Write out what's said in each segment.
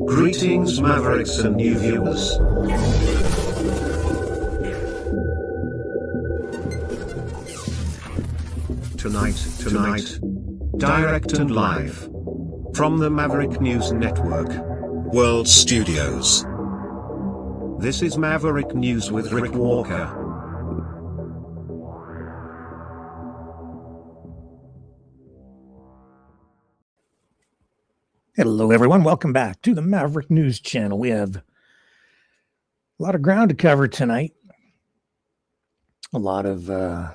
Greetings, Mavericks and new viewers. Tonight, direct and live from the Maverick News Network World Studios. This is Maverick News with Rick Walker. Hello, everyone. Welcome back to the Maverick News Channel. We have a lot of ground to cover tonight. A lot of, how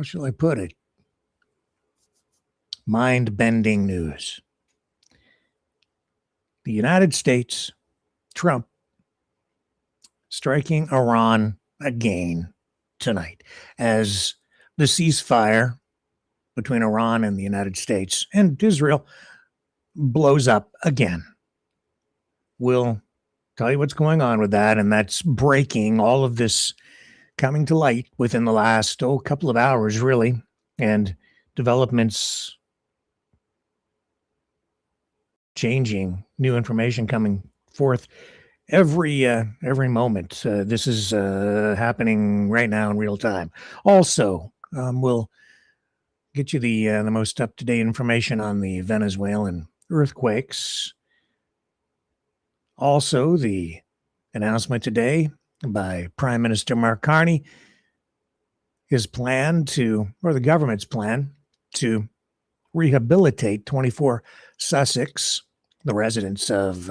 shall I put it? Mind-bending news. The United States, Trump, striking Iran again tonight as the ceasefire between Iran and the United States and Israel blows up again. We'll tell you what's going on with that, and that's breaking, all of this coming to light within the last couple of hours, really, and developments changing, new information coming forth every moment. This is happening right now in real time. Also, we'll get you the most up-to-date information on the Venezuelan earthquakes. Also, the announcement today by Prime Minister Mark Carney, his plan to, or the government's plan to rehabilitate 24 Sussex, the residence of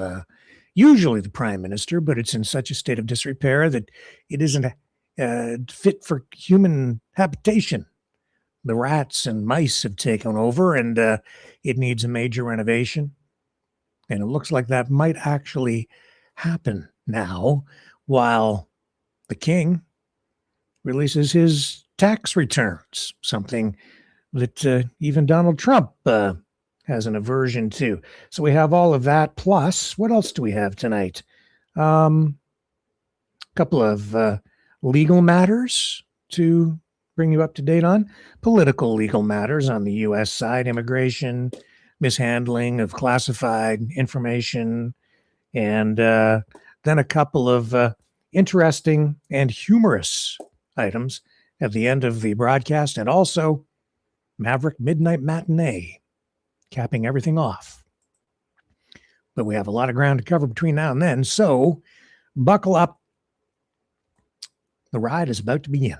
usually the Prime Minister, but it's in such a state of disrepair that it isn't fit for human habitation. The rats and mice have taken over, and it needs a major renovation. And it looks like that might actually happen now while the king releases his tax returns, something that even Donald Trump has an aversion to. So we have all of that. Plus, what else do we have tonight? A couple of legal matters to bring you up to date on, political legal matters on the U.S. side, immigration, mishandling of classified information, and then a couple of interesting and humorous items at the end of the broadcast, and also Maverick Midnight Matinee, capping everything off. But we have a lot of ground to cover between now and then, so buckle up. The ride is about to begin.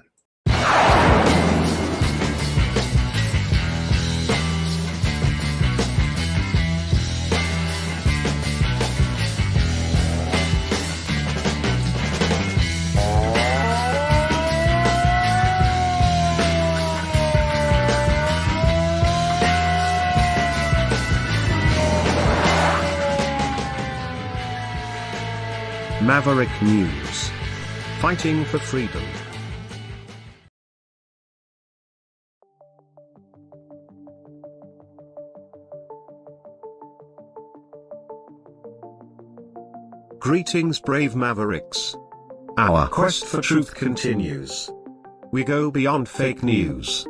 Maverick News. Fighting for freedom. Greetings, brave Mavericks. Our quest for truth continues. We go beyond fake news.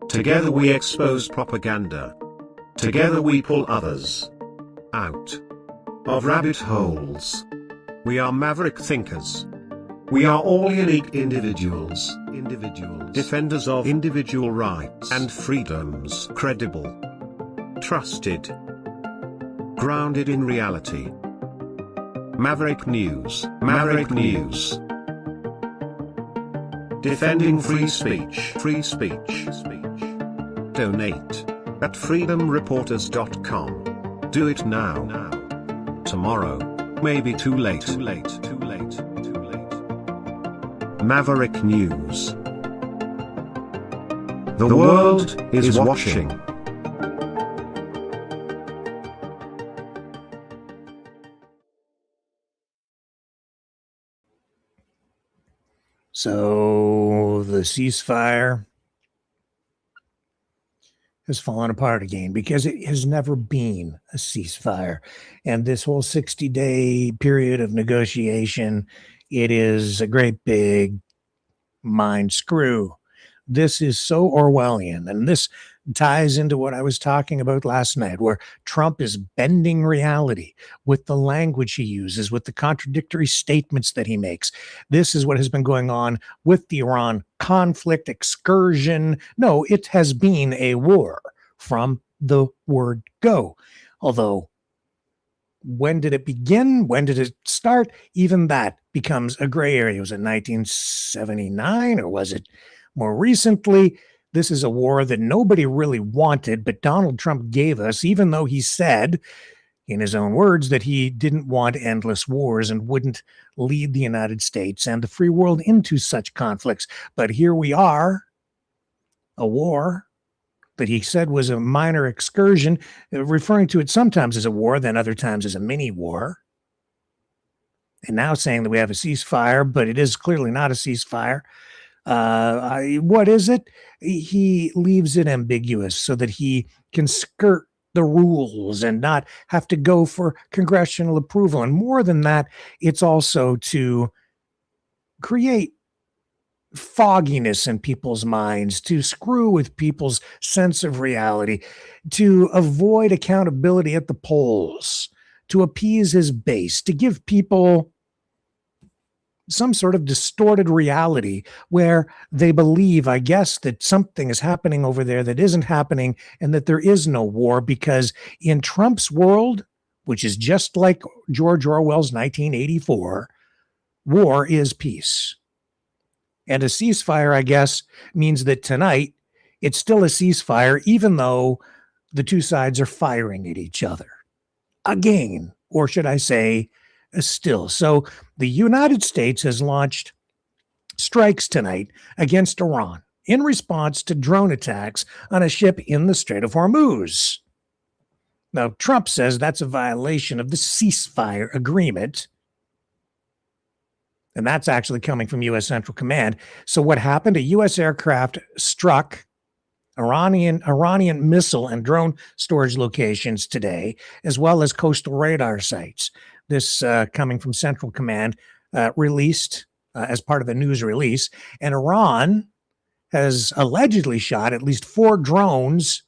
Together we expose propaganda. Together we pull others out of rabbit holes. We are maverick thinkers. We are all unique individuals, defenders of individual rights and freedoms, credible, trusted, grounded in reality. Maverick News, Maverick News. Defending free speech, Donate at freedomreporters.com. Do it now. Tomorrow may be too late. Maverick News. The world is watching. So the ceasefire has fallen apart again because it has never been a ceasefire. And this whole 60-day period of negotiation, it is a great big mind screw. This is so Orwellian, and this ties into what I was talking about last night, where Trump is bending reality with the language he uses, with the contradictory statements that he makes. This is what has been going on with the Iran conflict excursion. No, it has been a war from the word go. Although, when did it begin? When did it start? Even that becomes a gray area. Was it 1979 or was it more recently? This is a war that nobody really wanted, but Donald Trump gave us, even though he said, in his own words, that he didn't want endless wars and wouldn't lead the United States and the free world into such conflicts. But here we are, a war that he said was a minor excursion, referring to it sometimes as a war, then other times as a mini war. And now saying that we have a ceasefire, but it is clearly not a ceasefire. What is it? He leaves it ambiguous so that he can skirt the rules and not have to go for congressional approval. And more than that, it's also to create fogginess in people's minds, to screw with people's sense of reality, to avoid accountability at the polls, to appease his base, to give people some sort of distorted reality where they believe, I guess, that something is happening over there that isn't happening and that there is no war, because in Trump's world, which is just like George Orwell's 1984, war is peace. And a ceasefire, I guess, means that tonight it's still a ceasefire, even though the two sides are firing at each other again, or should I say, still. So the United States has launched strikes tonight against Iran in response to drone attacks on a ship in the Strait of Hormuz. Now, Trump says that's a violation of the ceasefire agreement. And that's actually coming from U.S. Central Command. So what happened? A U.S. aircraft struck Iranian missile and drone storage locations today, as well as coastal radar sites. This coming from Central Command, released as part of a news release. And Iran has allegedly shot at least 4 drones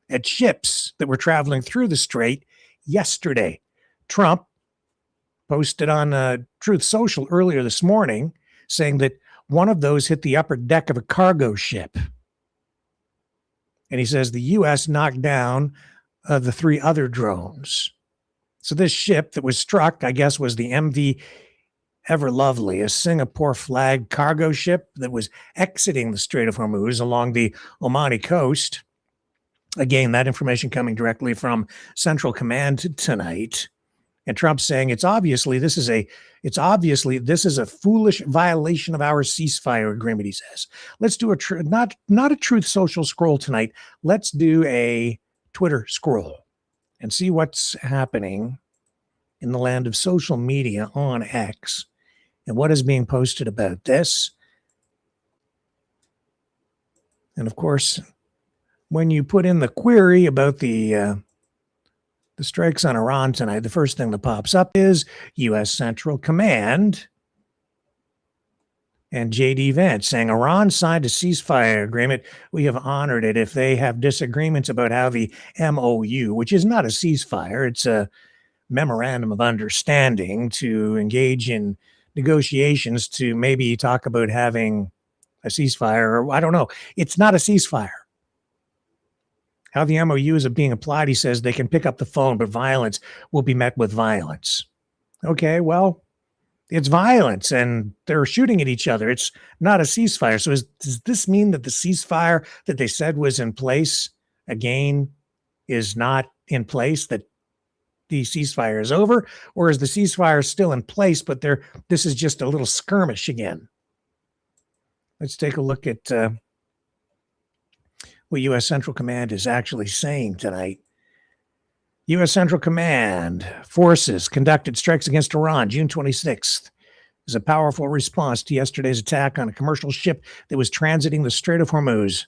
at ships that were traveling through the strait yesterday. Trump posted on Truth Social earlier this morning saying that one of those hit the upper deck of a cargo ship. And he says the U.S. knocked down the 3 other drones. So this ship that was struck, I guess, was the MV Everlovely, a Singapore flag cargo ship that was exiting the Strait of Hormuz along the Omani coast. Again, that information coming directly from Central Command tonight. And Trump saying it's obviously this is a foolish violation of our ceasefire agreement, he says. Let's do not a Truth Social scroll tonight. Let's do a Twitter scroll and see what's happening in the land of social media on X and what is being posted about this. And of course, when you put in the query about the strikes on Iran tonight, the first thing that pops up is U.S. Central Command and J.D. Vance saying Iran signed a ceasefire agreement. We have honored it. If they have disagreements about how the MOU, which is not a ceasefire, it's a memorandum of understanding to engage in negotiations to maybe talk about having a ceasefire, or I don't know. It's not a ceasefire. How the MOU is being applied, he says they can pick up the phone, but violence will be met with violence. Okay, well, it's violence and they're shooting at each other. It's not a ceasefire. So does this mean that the ceasefire that they said was in place, again, is not in place, that the ceasefire is over? Or is the ceasefire still in place, but this is just a little skirmish again? Let's take a look at what U.S. Central Command is actually saying tonight. U.S. Central Command forces conducted strikes against Iran June 26th as a powerful response to yesterday's attack on a commercial ship that was transiting the Strait of Hormuz.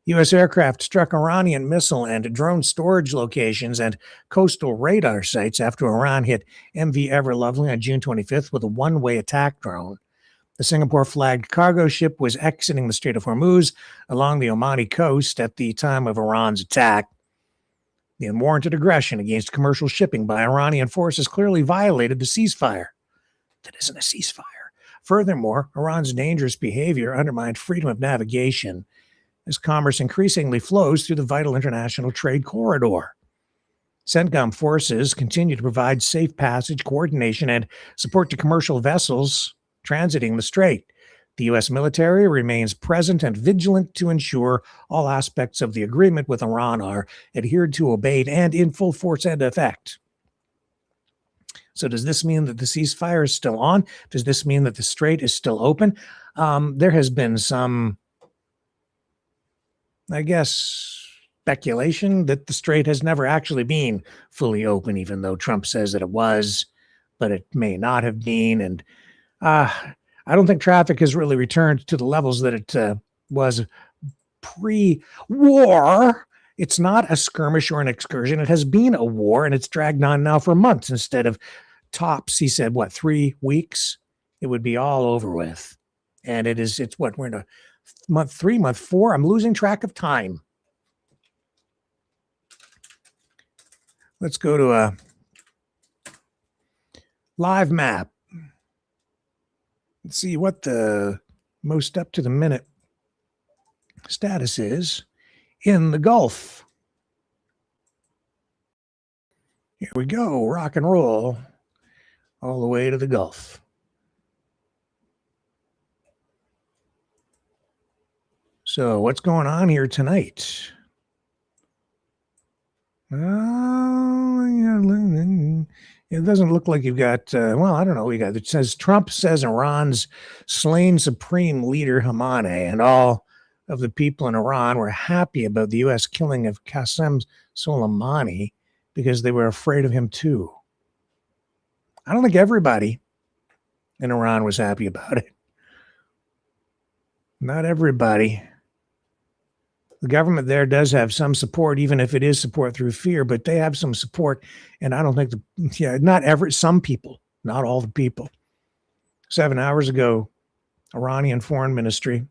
U.S. aircraft struck Iranian missile and drone storage locations and coastal radar sites after Iran hit MV Everlovely on June 25th with a one-way attack drone. The Singapore-flagged cargo ship was exiting the Strait of Hormuz along the Omani coast at the time of Iran's attack. The unwarranted aggression against commercial shipping by Iranian forces clearly violated the ceasefire. That isn't a ceasefire. Furthermore, Iran's dangerous behavior undermined freedom of navigation as commerce increasingly flows through the vital international trade corridor. CENTCOM forces continue to provide safe passage, coordination, and support to commercial vessels transiting the strait. The U.S. military remains present and vigilant to ensure all aspects of the agreement with Iran are adhered to, obeyed, and in full force and effect. So does this mean that the ceasefire is still on? Does this mean that the strait is still open? There has been some, I guess, speculation that the strait has never actually been fully open, even though Trump says that it was, but it may not have been. And I don't think traffic has really returned to the levels that it was pre-war. It's not a skirmish or an excursion. It has been a war, and it's dragged on now for months instead of tops. He said, 3 weeks? It would be all over with. And we're in a month 3, month 4. I'm losing track of time. Let's go to a live map. Let's see what the most up to the minute status is in the Gulf. Here we go, rock and roll all the way to the Gulf. So what's going on here tonight? It doesn't look like you've got, I don't know. It says Trump says Iran's slain supreme leader Khamenei and all of the people in Iran were happy about the U.S. killing of Qasem Soleimani because they were afraid of him too. I don't think everybody in Iran was happy about it. Not everybody. The government there does have some support, even if it is support through fear, but they have some support. And I don't think some people, not all the people. 7 hours ago, Iranian Foreign Ministry,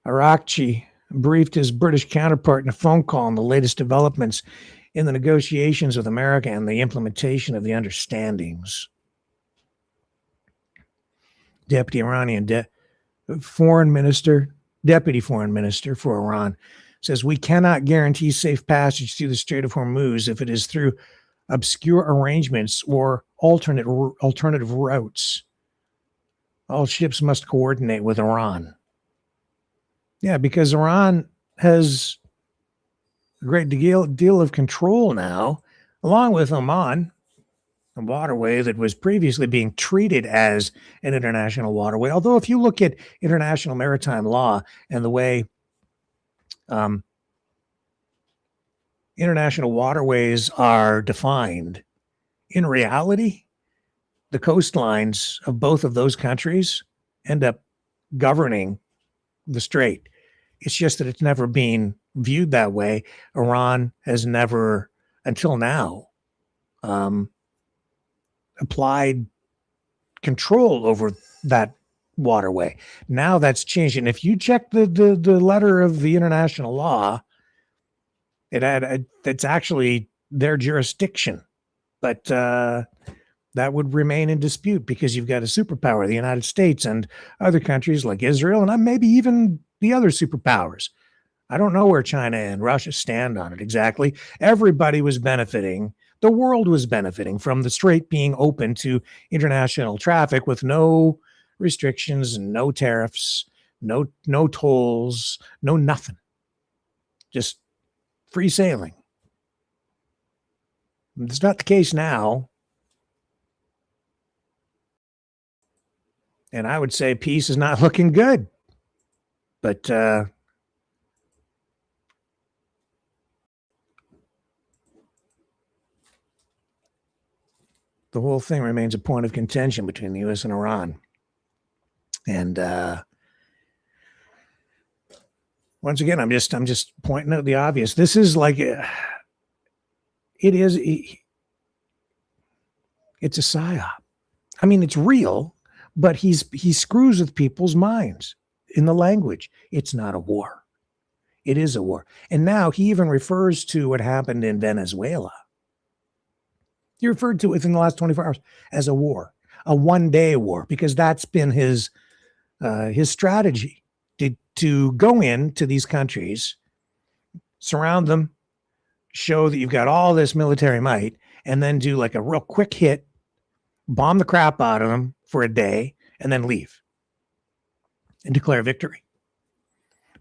Arakchi briefed his British counterpart in a phone call on the latest developments in the negotiations with America and the implementation of the understandings. Deputy Foreign Minister for Iran says, we cannot guarantee safe passage through the Strait of Hormuz if it is through obscure arrangements or alternative routes. All ships must coordinate with Iran. Yeah, because Iran has a great deal of control now, along with Oman, a waterway that was previously being treated as an international waterway. Although if you look at international maritime law and the way international waterways are defined, in reality, the coastlines of both of those countries end up governing the strait. It's just that it's never been viewed that way. Iran has never, until now, applied control over that waterway. Now that's changed. And if you check the letter of the international law, it's actually their jurisdiction. But that would remain in dispute because you've got a superpower, the United States, and other countries like Israel, and maybe even the other superpowers. I don't know where China and Russia stand on it exactly. Everybody was benefiting. The world was benefiting from the strait being open to international traffic with no restrictions, no tariffs, no tolls, no nothing. Just free sailing. It's not the case now. And I would say peace is not looking good. But the whole thing remains a point of contention between the U.S. and Iran. And once again, I'm just pointing out the obvious. This is like it's a psyop. I mean, it's real, but he screws with people's minds in the language. It's not a war. It is a war. And now he even refers to what happened in Venezuela. He referred to it within the last 24 hours as a war, a one-day war, because that's been his strategy to go into these countries, surround them, show that you've got all this military might, and then do like a real quick hit, bomb the crap out of them for a day, and then leave and declare victory.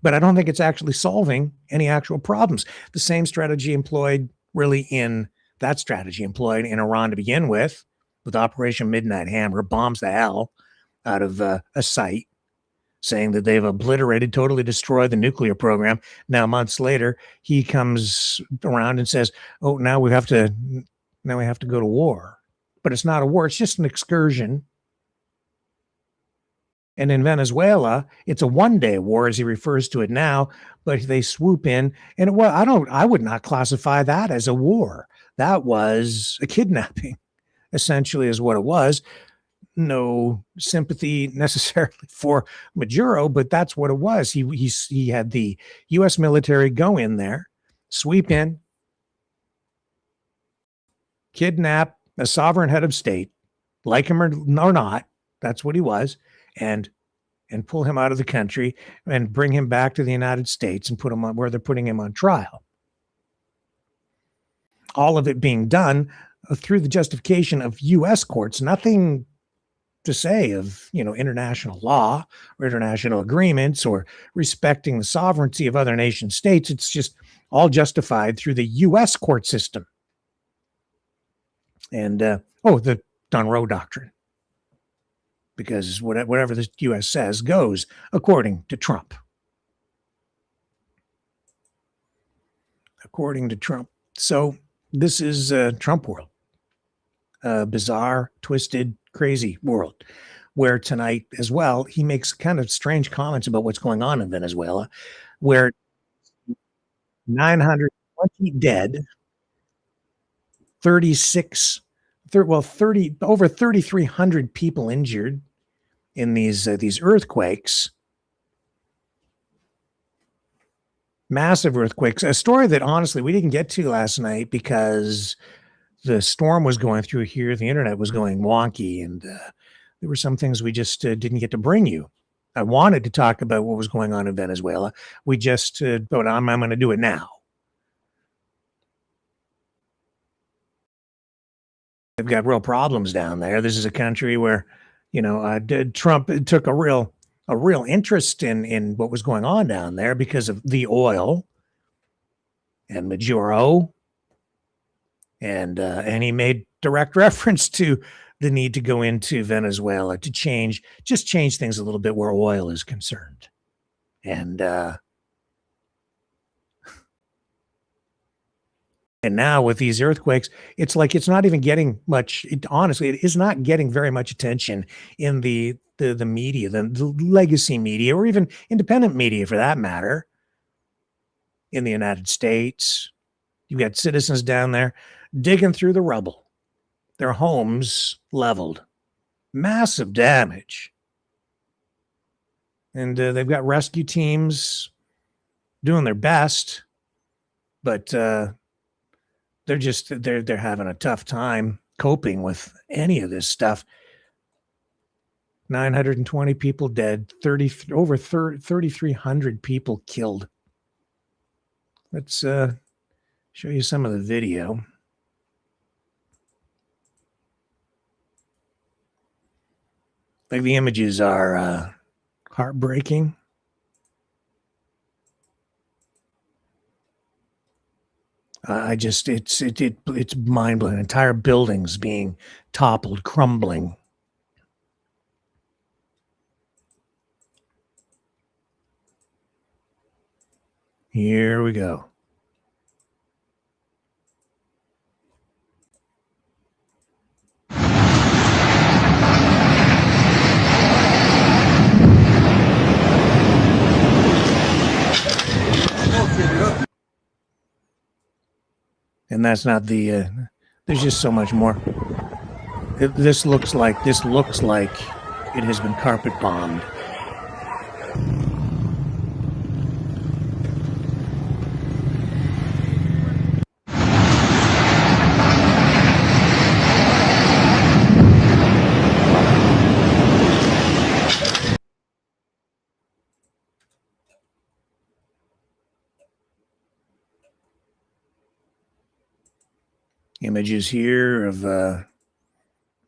But I don't think it's actually solving any actual problems. The same strategy employed in Iran to begin with Operation Midnight Hammer, bombs the hell out of a site, saying that they've totally destroyed the nuclear program. Now, months later, he comes around and says, "Oh, now we have to go to war." But it's not a war; it's just an excursion. And in Venezuela, it's a one-day war, as he refers to it now. But they swoop in, and I would not classify that as a war. That was a kidnapping, essentially, is what it was. No sympathy necessarily for Maduro, but that's what it was. He had the U.S. military go in there, sweep in, kidnap a sovereign head of state, like him or not. That's what he was, and pull him out of the country and bring him back to the United States and put him on where they're putting him on trial. All of it being done through the justification of U.S. courts, nothing to say of, international law or international agreements or respecting the sovereignty of other nation states. It's just all justified through the U.S. court system. And, the Monroe Doctrine. Because whatever the U.S. says goes according to Trump. According to Trump. So this is Trump world. Bizarre, twisted, crazy world, where tonight as well, he makes kind of strange comments about what's going on in Venezuela, where 920 dead, over 3,300 people injured in these earthquakes, massive earthquakes. A story that honestly we didn't get to last night because the storm was going through here. The internet was going wonky, and there were some things we just didn't get to bring you. I wanted to talk about what was going on in Venezuela. We just, but I'm going to do it now. They've got real problems down there. This is a country where, Trump took a real interest in what was going on down there because of the oil and Maduro. And he made direct reference to the need to go into Venezuela to change things a little bit where oil is concerned. And now with these earthquakes, it's like it's not even getting much. Honestly, it is not getting very much attention in the media, the legacy media, or even independent media for that matter. In the United States, you've got citizens down there digging through the rubble, their homes leveled, massive damage. And they've got rescue teams doing their best, but they're having a tough time coping with any of this stuff. 920 people dead, over 3,300 people killed. Let's show you some of the video. Like the images are heartbreaking. It's mind blowing. Entire buildings being toppled, crumbling. Here we go. And that's not the, there's just so much more. This looks like it has been carpet bombed. Images here of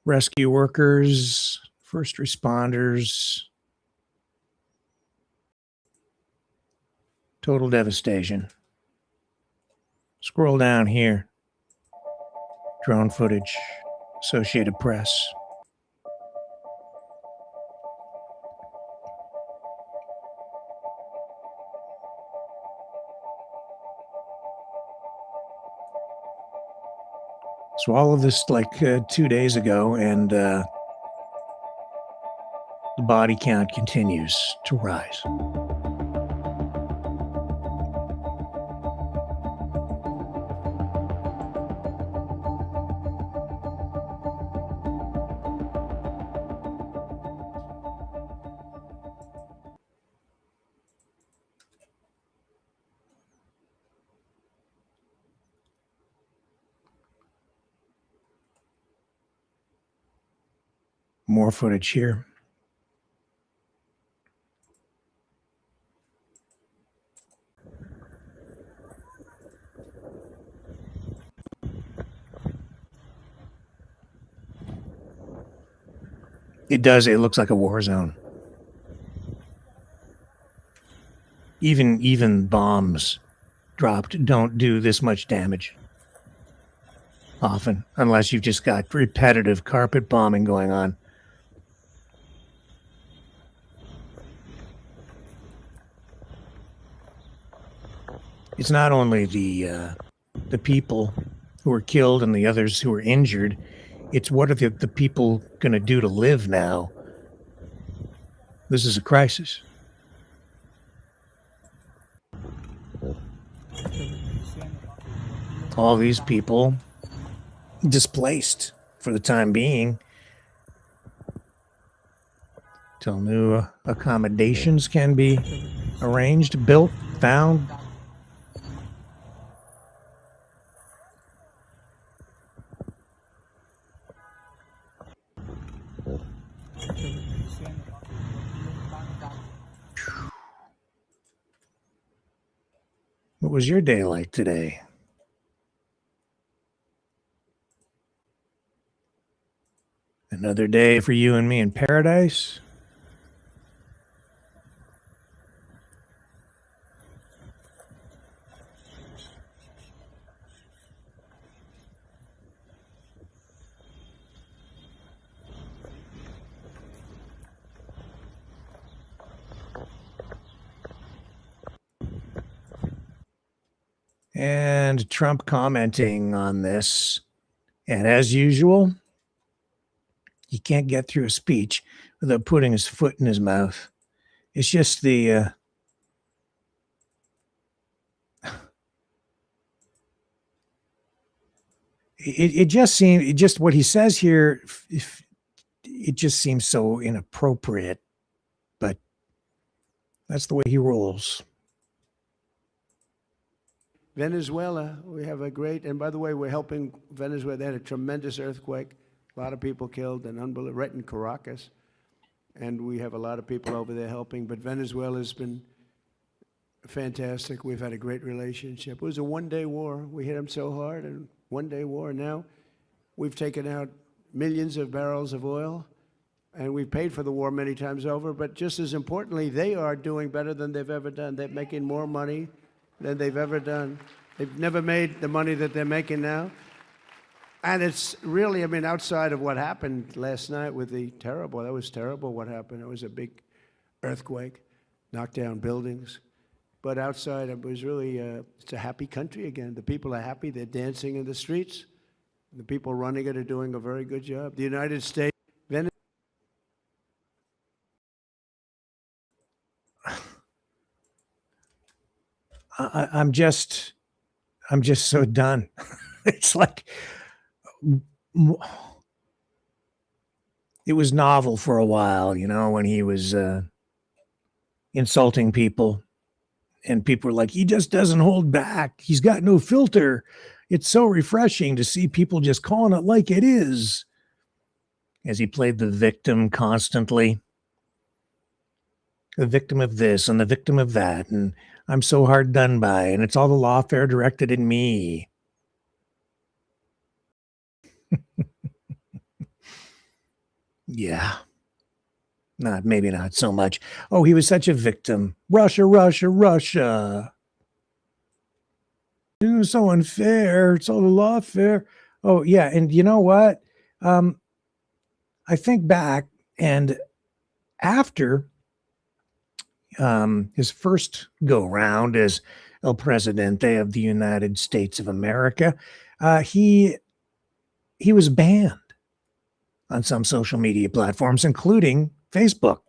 rescue workers, first responders. Total devastation. Scroll down here. Drone footage, Associated Press. So all of this like 2 days ago, and the body count continues to rise. More footage here. It does. It looks like a war zone. Even bombs dropped don't do this much damage often, unless you've just got repetitive carpet bombing going on. It's not only the people who were killed and the others who were injured. It's what are the people going to do to live now? This is a crisis. All these people displaced for the time being till new accommodations can be arranged, built, found. What was your day like today? Another day for you and me in paradise? And Trump commenting on this. And as usual, he can't get through a speech without putting his foot in his mouth. It's just the it just what he says here, it just seems so inappropriate, but that's the way he rolls. Venezuela, we have a great, and by the way, we're helping Venezuela. They had a tremendous earthquake, a lot of people killed, and unbelievable, right in Caracas. And we have a lot of people over there helping, but Venezuela's been fantastic. We've had a great relationship. It was a one-day war. We hit them so hard, and one-day war. Now we've taken out millions of barrels of oil, and we've paid for the war many times over, but just as importantly, they are doing better than they've ever done. They're making more money than they've ever done. They've never made the money that they're making now. And it's really, I mean, outside of what happened last night with the terrible, that was terrible what happened. It was a big earthquake, knocked down buildings. But outside, it was really, it's a happy country again. The people are happy, they're dancing in the streets. The people running it are doing a very good job. The United States, I'm just so done. It's like it was novel for a while, when he was insulting people, and people were like, he just doesn't hold back. He's got no filter. It's so refreshing to see people just calling it like it is, as he played the victim constantly. The victim of this and the victim of that, and I'm so hard done by, and it's all the lawfare directed at me. Yeah. Maybe not so much. Oh, he was such a victim. Russia, Russia, Russia. It was so unfair. It's all the lawfare. Oh, yeah. And you know what? I think back, and after his first go round as El Presidente of the United States of America, he was banned on some social media platforms, including Facebook.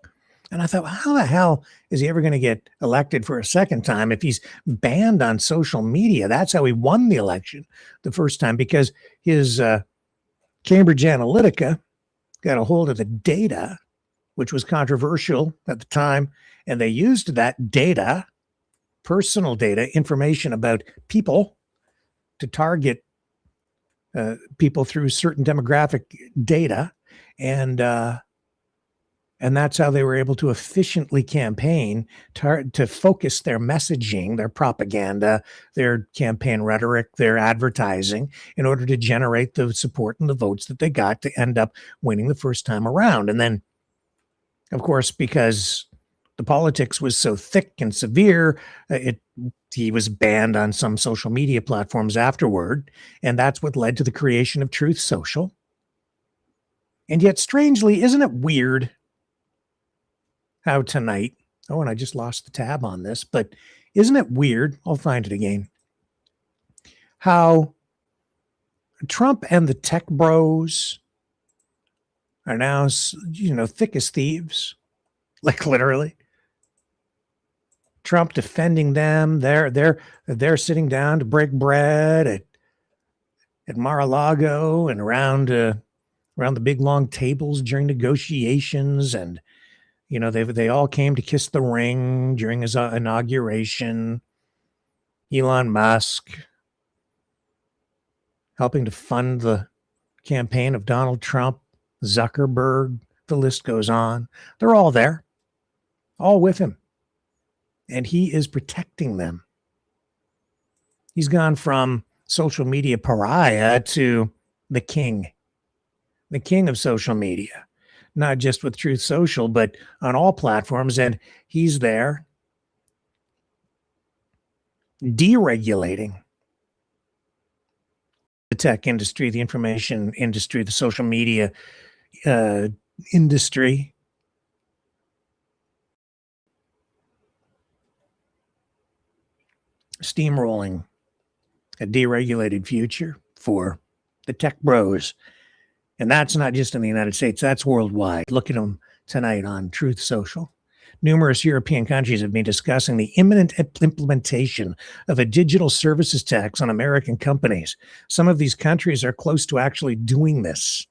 And I thought, well, how the hell is he ever going to get elected for a second time if he's banned on social media? That's how he won the election the first time, because his Cambridge Analytica got a hold of the data, which was controversial at the time. And they used that data, personal data, information about people, to target people through certain demographic data. And that's how they were able to efficiently campaign to focus their messaging, their propaganda, their campaign rhetoric, their advertising, in order to generate the support and the votes that they got to end up winning the first time around. And then, of course, because the politics was so thick and severe, he was banned on some social media platforms afterward. And that's what led to the creation of Truth Social. And yet, strangely, isn't it weird how tonight, and I just lost the tab on this, but isn't it weird? I'll find it again. How Trump and the tech bros are now, thick as thieves, like literally. Trump defending them. They're sitting down to break bread at Mar-a-Lago and around the big long tables during negotiations, and they all came to kiss the ring during his inauguration. Elon Musk helping to fund the campaign of Donald Trump, Zuckerberg, the list goes on. They're all there, all with him. And he is protecting them. He's gone from social media pariah to the king of social media, not just with Truth Social, but on all platforms. And he's there deregulating the tech industry, the information industry, the social media industry. Steamrolling a deregulated future for the tech bros. And that's not just in the United States, that's worldwide. Look at them tonight on Truth Social. Numerous European countries have been discussing the imminent implementation of a digital services tax on American companies. Some of these countries are close to actually doing this.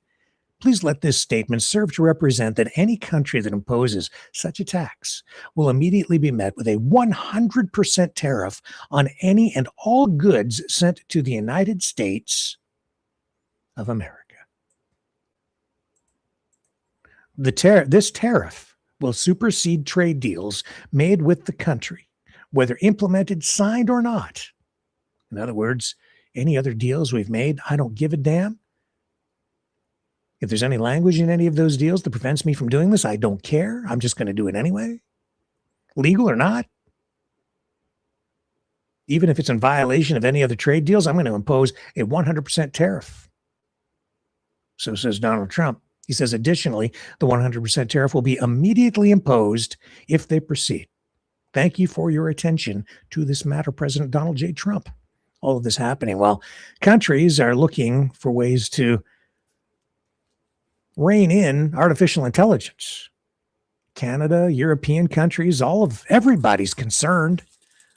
Please let this statement serve to represent that any country that imposes such a tax will immediately be met with a 100% tariff on any and all goods sent to the United States of America. This tariff will supersede trade deals made with the country, whether implemented, signed, or not. In other words, any other deals we've made, I don't give a damn. If there's any language in any of those deals that prevents me from doing this, I don't care. I'm just going to do it anyway, legal or not. Even if it's in violation of any other trade deals, I'm going to impose a 100% tariff. So says Donald Trump. He says, additionally, the 100% tariff will be immediately imposed if they proceed. Thank you for your attention to this matter, President Donald J. Trump. All of this happening while countries are looking for ways to rein in artificial intelligence. Canada, European countries, everybody's concerned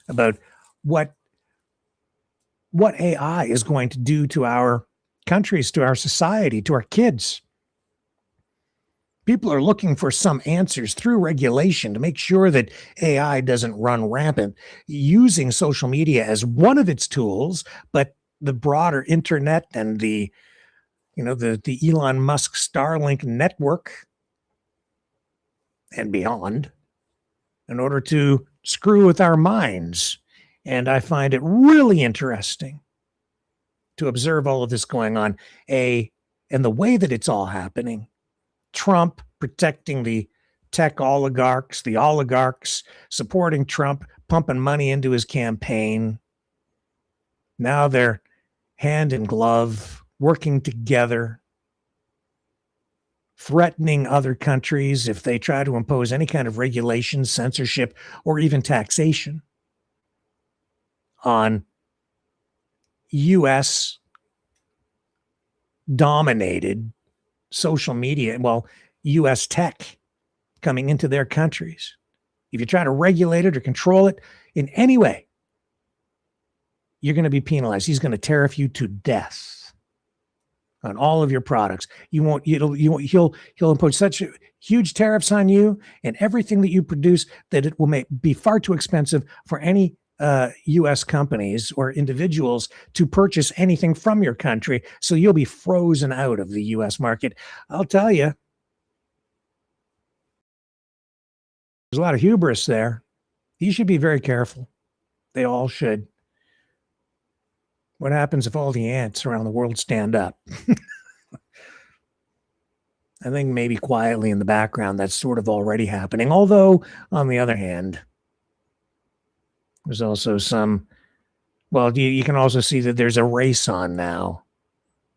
about what AI is going to do to our countries, to our society, to our kids. People are looking for some answers through regulation to make sure that AI doesn't run rampant, using social media as one of its tools, but the broader internet and the Elon Musk Starlink network and beyond, in order to screw with our minds. And I find it really interesting to observe all of this going on, and the way that it's all happening. Trump protecting the tech oligarchs, the oligarchs supporting Trump, pumping money into his campaign. Now they're hand in glove, working together, threatening other countries if they try to impose any kind of regulation, censorship, or even taxation on U.S. dominated social media, U.S. tech coming into their countries. If you try to regulate it or control it in any way, you're going to be penalized. He's going to tariff you to death on all of your products. He'll impose such huge tariffs on you and everything that you produce that it will be far too expensive for any U.S. companies or individuals to purchase anything from your country. So you'll be frozen out of the U.S. market. I'll tell you, there's a lot of hubris there. You should be very careful. They all should. What happens if all the ants around the world stand up? I think maybe quietly in the background, that's sort of already happening. Although, on the other hand, there's also you can also see that there's a race on now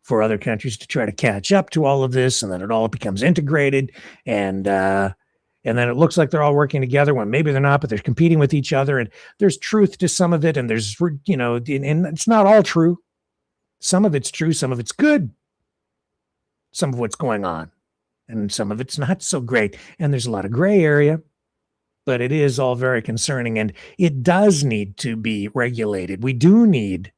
for other countries to try to catch up to all of this, and then it all becomes integrated, and then it looks like they're all working together when maybe they're not, but they're competing with each other, and there's truth to some of it, and there's, and it's not all true. Some of it's true, some of it's good, some of what's going on, and some of it's not so great, and there's a lot of gray area. But it is all very concerning, and it does need to be regulated. We do need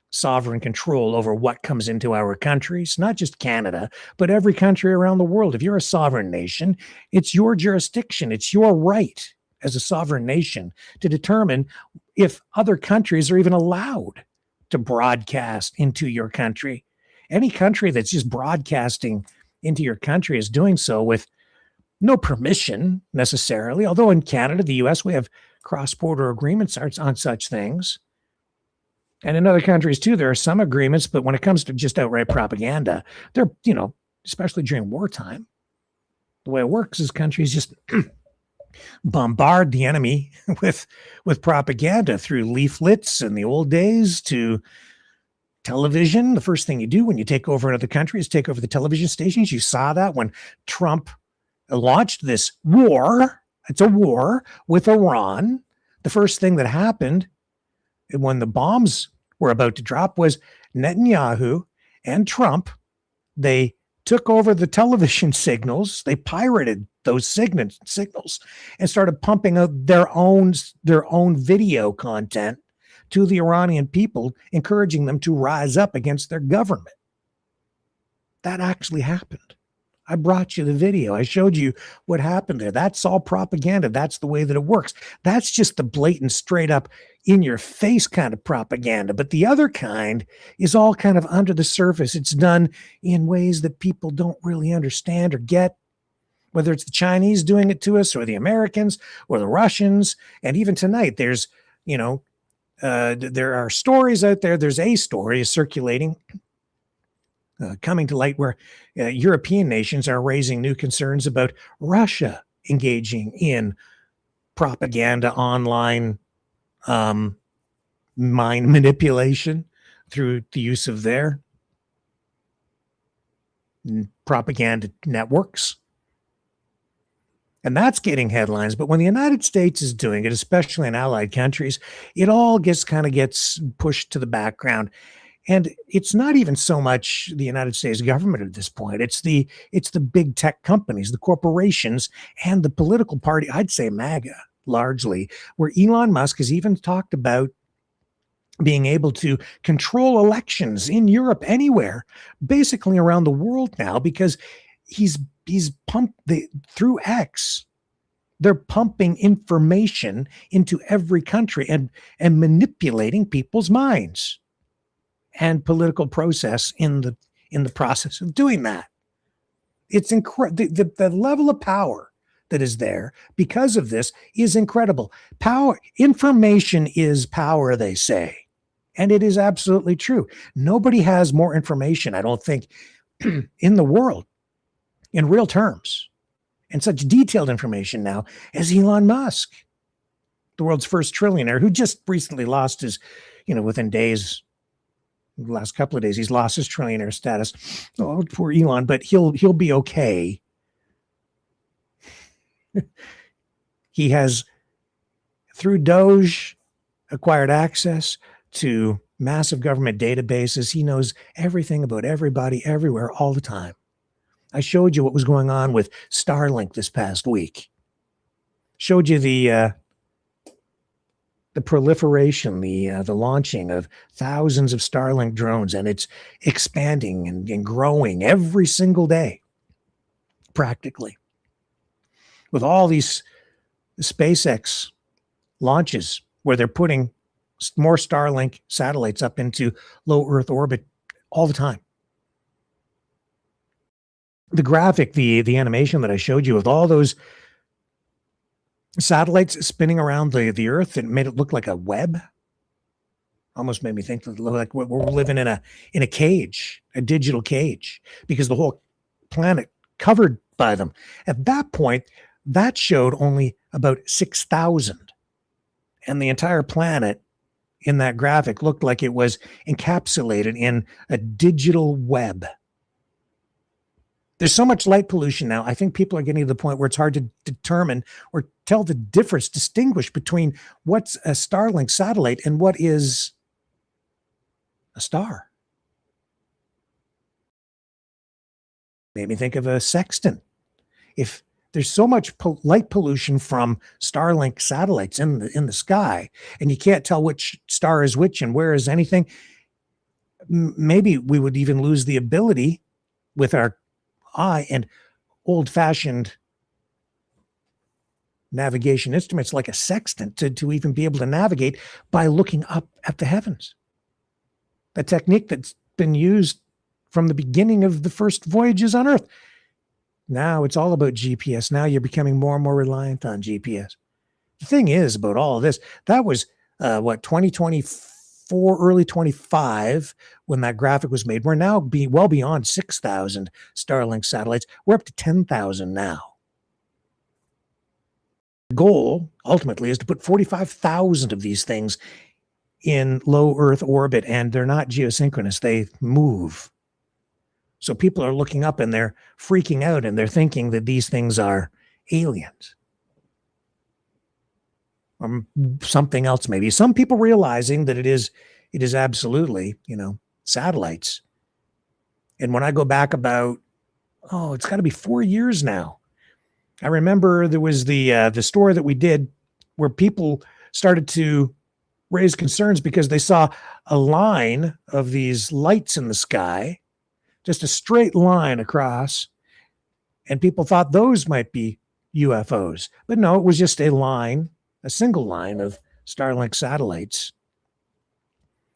sovereign control over what comes into our countries, not just Canada, but every country around the world. If you're a sovereign nation, it's your jurisdiction. It's your right as a sovereign nation to determine if other countries are even allowed to broadcast into your country. Any country that's just broadcasting into your country is doing so with no permission necessarily, although in Canada, the U.S., we have cross-border agreements on such things. And in other countries, too, there are some agreements, but when it comes to just outright propaganda, they're, especially during wartime, the way it works is countries just bombard the enemy with propaganda through leaflets in the old days to television. The first thing you do when you take over another country is take over the television stations. You saw that when Trump launched this war. It's a war with Iran. The first thing that happened when the bombs were about to drop was Netanyahu and Trump. They took over the television signals. They pirated those signals and started pumping out their own video content to the Iranian people, encouraging them to rise up against their government. That actually happened. I brought you the video. I showed you what happened there. That's all propaganda. That's the way that it works. That's just the blatant, straight up, in your face kind of propaganda. But the other kind is all kind of under the surface. It's done in ways that people don't really understand or get, whether it's the Chinese doing it to us or the Americans or the Russians. And even tonight, there's, there are stories out there. There's a story circulating coming to light where European nations are raising new concerns about Russia engaging in propaganda, online mind manipulation through the use of their propaganda networks. And that's getting headlines. But when the United States is doing it, especially in allied countries, it all gets pushed to the background. And it's not even so much the United States government at this point. It's the big tech companies, the corporations, and the political party, I'd say MAGA, largely, where Elon Musk has even talked about being able to control elections in Europe, anywhere, basically around the world now, because he's pumped through X. They're pumping information into every country and manipulating people's minds and political process in the process of doing that. It's incredible. The level of power that is there because of this is incredible. Power, information is power, they say. And it is absolutely true. Nobody has more information, I don't think, in the world in real terms and such detailed information now as Elon Musk, the world's first trillionaire, who just recently lost his, within days, the last couple of days, he's lost his trillionaire status. Oh, poor Elon, but he'll be okay. He has, through Doge, acquired access to massive government databases. He knows everything about everybody, everywhere, all the time. I showed you what was going on with Starlink this past week. Showed you the proliferation, the launching of thousands of Starlink drones, and it's expanding and growing every single day, practically. With all these SpaceX launches where they're putting more Starlink satellites up into low Earth orbit all the time. The graphic, the animation that I showed you with all those satellites spinning around the Earth, it made it look like a web. Almost made me think that like we're living in a cage, a digital cage, because the whole planet covered by them. At that point, that showed only about 6,000, and the entire planet in that graphic looked like it was encapsulated in a digital web. There's so much light pollution now. I think people are getting to the point where it's hard to determine or tell the difference, distinguish between what's a Starlink satellite and what is a star. Made me think of a sextant. If there's so much light pollution from Starlink satellites in the sky, and you can't tell which star is which and where is anything, maybe we would even lose the ability with our eye and old-fashioned navigation instruments like a sextant to even be able to navigate by looking up at the heavens. A technique that's been used from the beginning of the first voyages on Earth. Now it's all about GPS. Now you're becoming more and more reliant on GPS. The thing is about all of this, that was 2024, early 25, when that graphic was made. We're now well beyond 6,000 Starlink satellites. We're up to 10,000 now. The goal, ultimately, is to put 45,000 of these things in low Earth orbit, and they're not geosynchronous. They move. So people are looking up and they're freaking out and they're thinking that these things are aliens. Or something else maybe. Some people realizing that it is absolutely, satellites. And when I go back about, it's got to be 4 years now. I remember there was the story that we did where people started to raise concerns because they saw a line of these lights in the sky, just a straight line across, and people thought those might be UFOs. But no, it was just a line, a single line of Starlink satellites.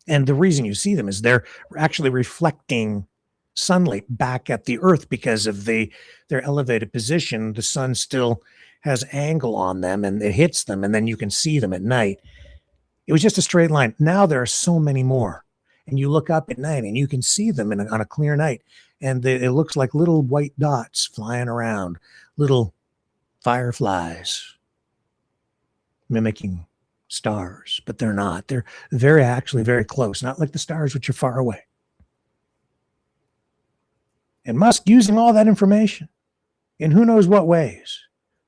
And the reason you see them is they're actually reflecting sunlight back at the Earth because of their elevated position. The sun still has angle on them and it hits them, and then you can see them at night. It was just a straight line. Now there are so many more. And you look up at night and you can see them on a clear night. And it looks like little white dots flying around, little fireflies mimicking stars, but they're not. They're actually very close, not like the stars which are far away. And Musk using all that information in who knows what ways,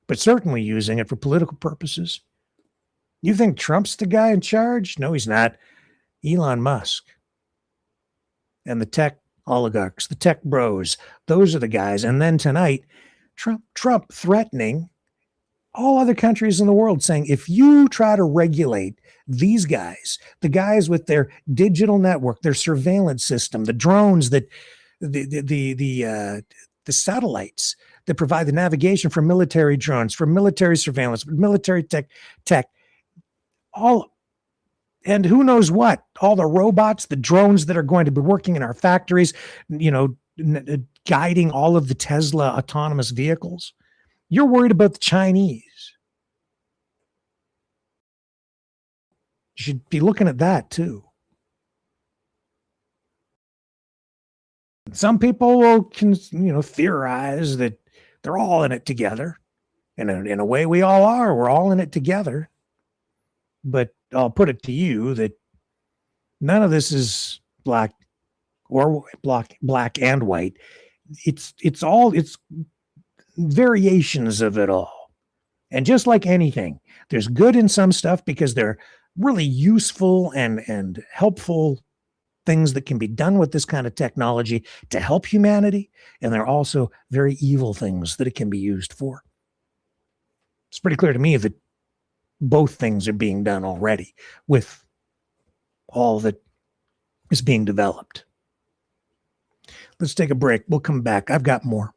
but certainly using it for political purposes. You think Trump's the guy in charge? No, he's not. Elon Musk. And the tech oligarchs, the tech bros, those are the guys. And then tonight, Trump threatening all other countries in the world, saying, if you try to regulate these guys, the guys with their digital network, their surveillance system, the drones that the the satellites that provide the navigation for military drones, for military surveillance, military tech, all, and who knows what, all the robots, the drones that are going to be working in our factories, guiding all of the Tesla autonomous vehicles. You're worried about the Chinese. You should be looking at that too. Some people will, theorize that they're all in it together. And in a way, we all are. We're all in it together. But I'll put it to you that none of this is black and white. It's variations of it all. And just like anything, there's good in some stuff because they're really useful and helpful things that can be done with this kind of technology to help humanity. And there are also very evil things that it can be used for. It's pretty clear to me that both things are being done already with all that is being developed. Let's take a break. We'll come back. I've got more.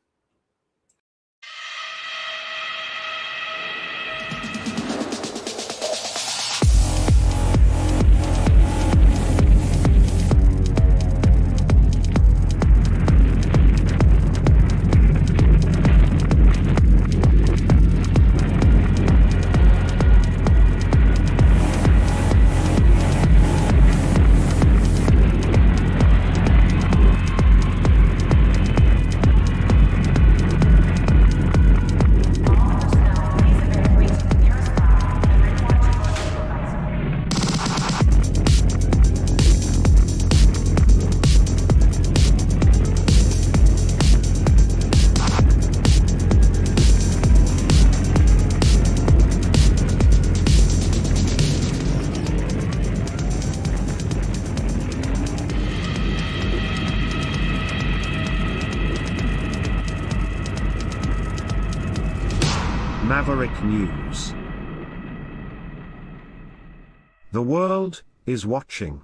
Maverick News. The world is watching.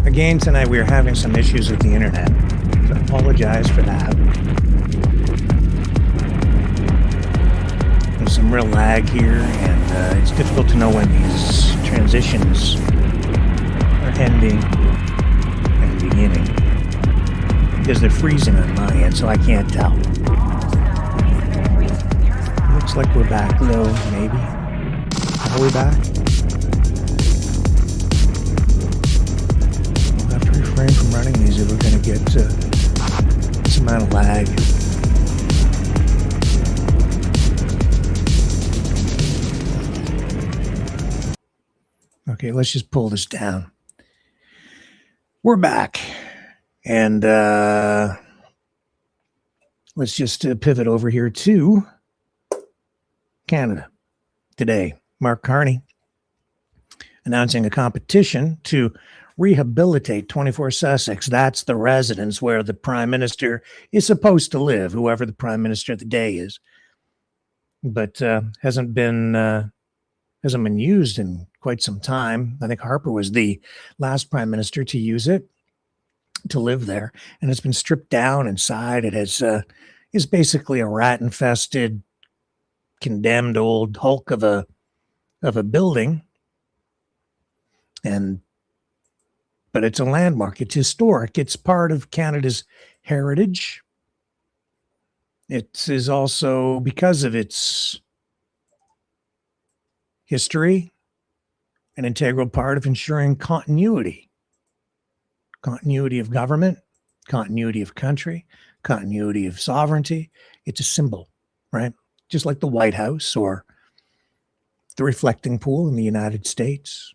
Again, tonight we are having some issues with the internet, so I apologize for that. There's some real lag here, and it's difficult to know when these transitions are ending and beginning, because they're freezing on my end, so I can't tell. Looks like we're back, though, maybe. Are we back? Refrain from running these if we're going to get some amount of lag. Okay, let's just pull this down. We're back. And let's just pivot over here to Canada. Today, Mark Carney announcing a competition to rehabilitate 24 Sussex. That's the residence where the Prime Minister is supposed to live, whoever the Prime Minister of the day is. But hasn't been used in quite some time. I think Harper was the last Prime Minister to use it, to live there. And it's been stripped down inside. It is basically a rat-infested, condemned old hulk of a building. But it's a landmark. It's historic. It's part of Canada's heritage. It is also, because of its history, an integral part of ensuring continuity. Continuity of government, continuity of country, continuity of sovereignty. It's a symbol, right? Just like the White House or the reflecting pool in the United States.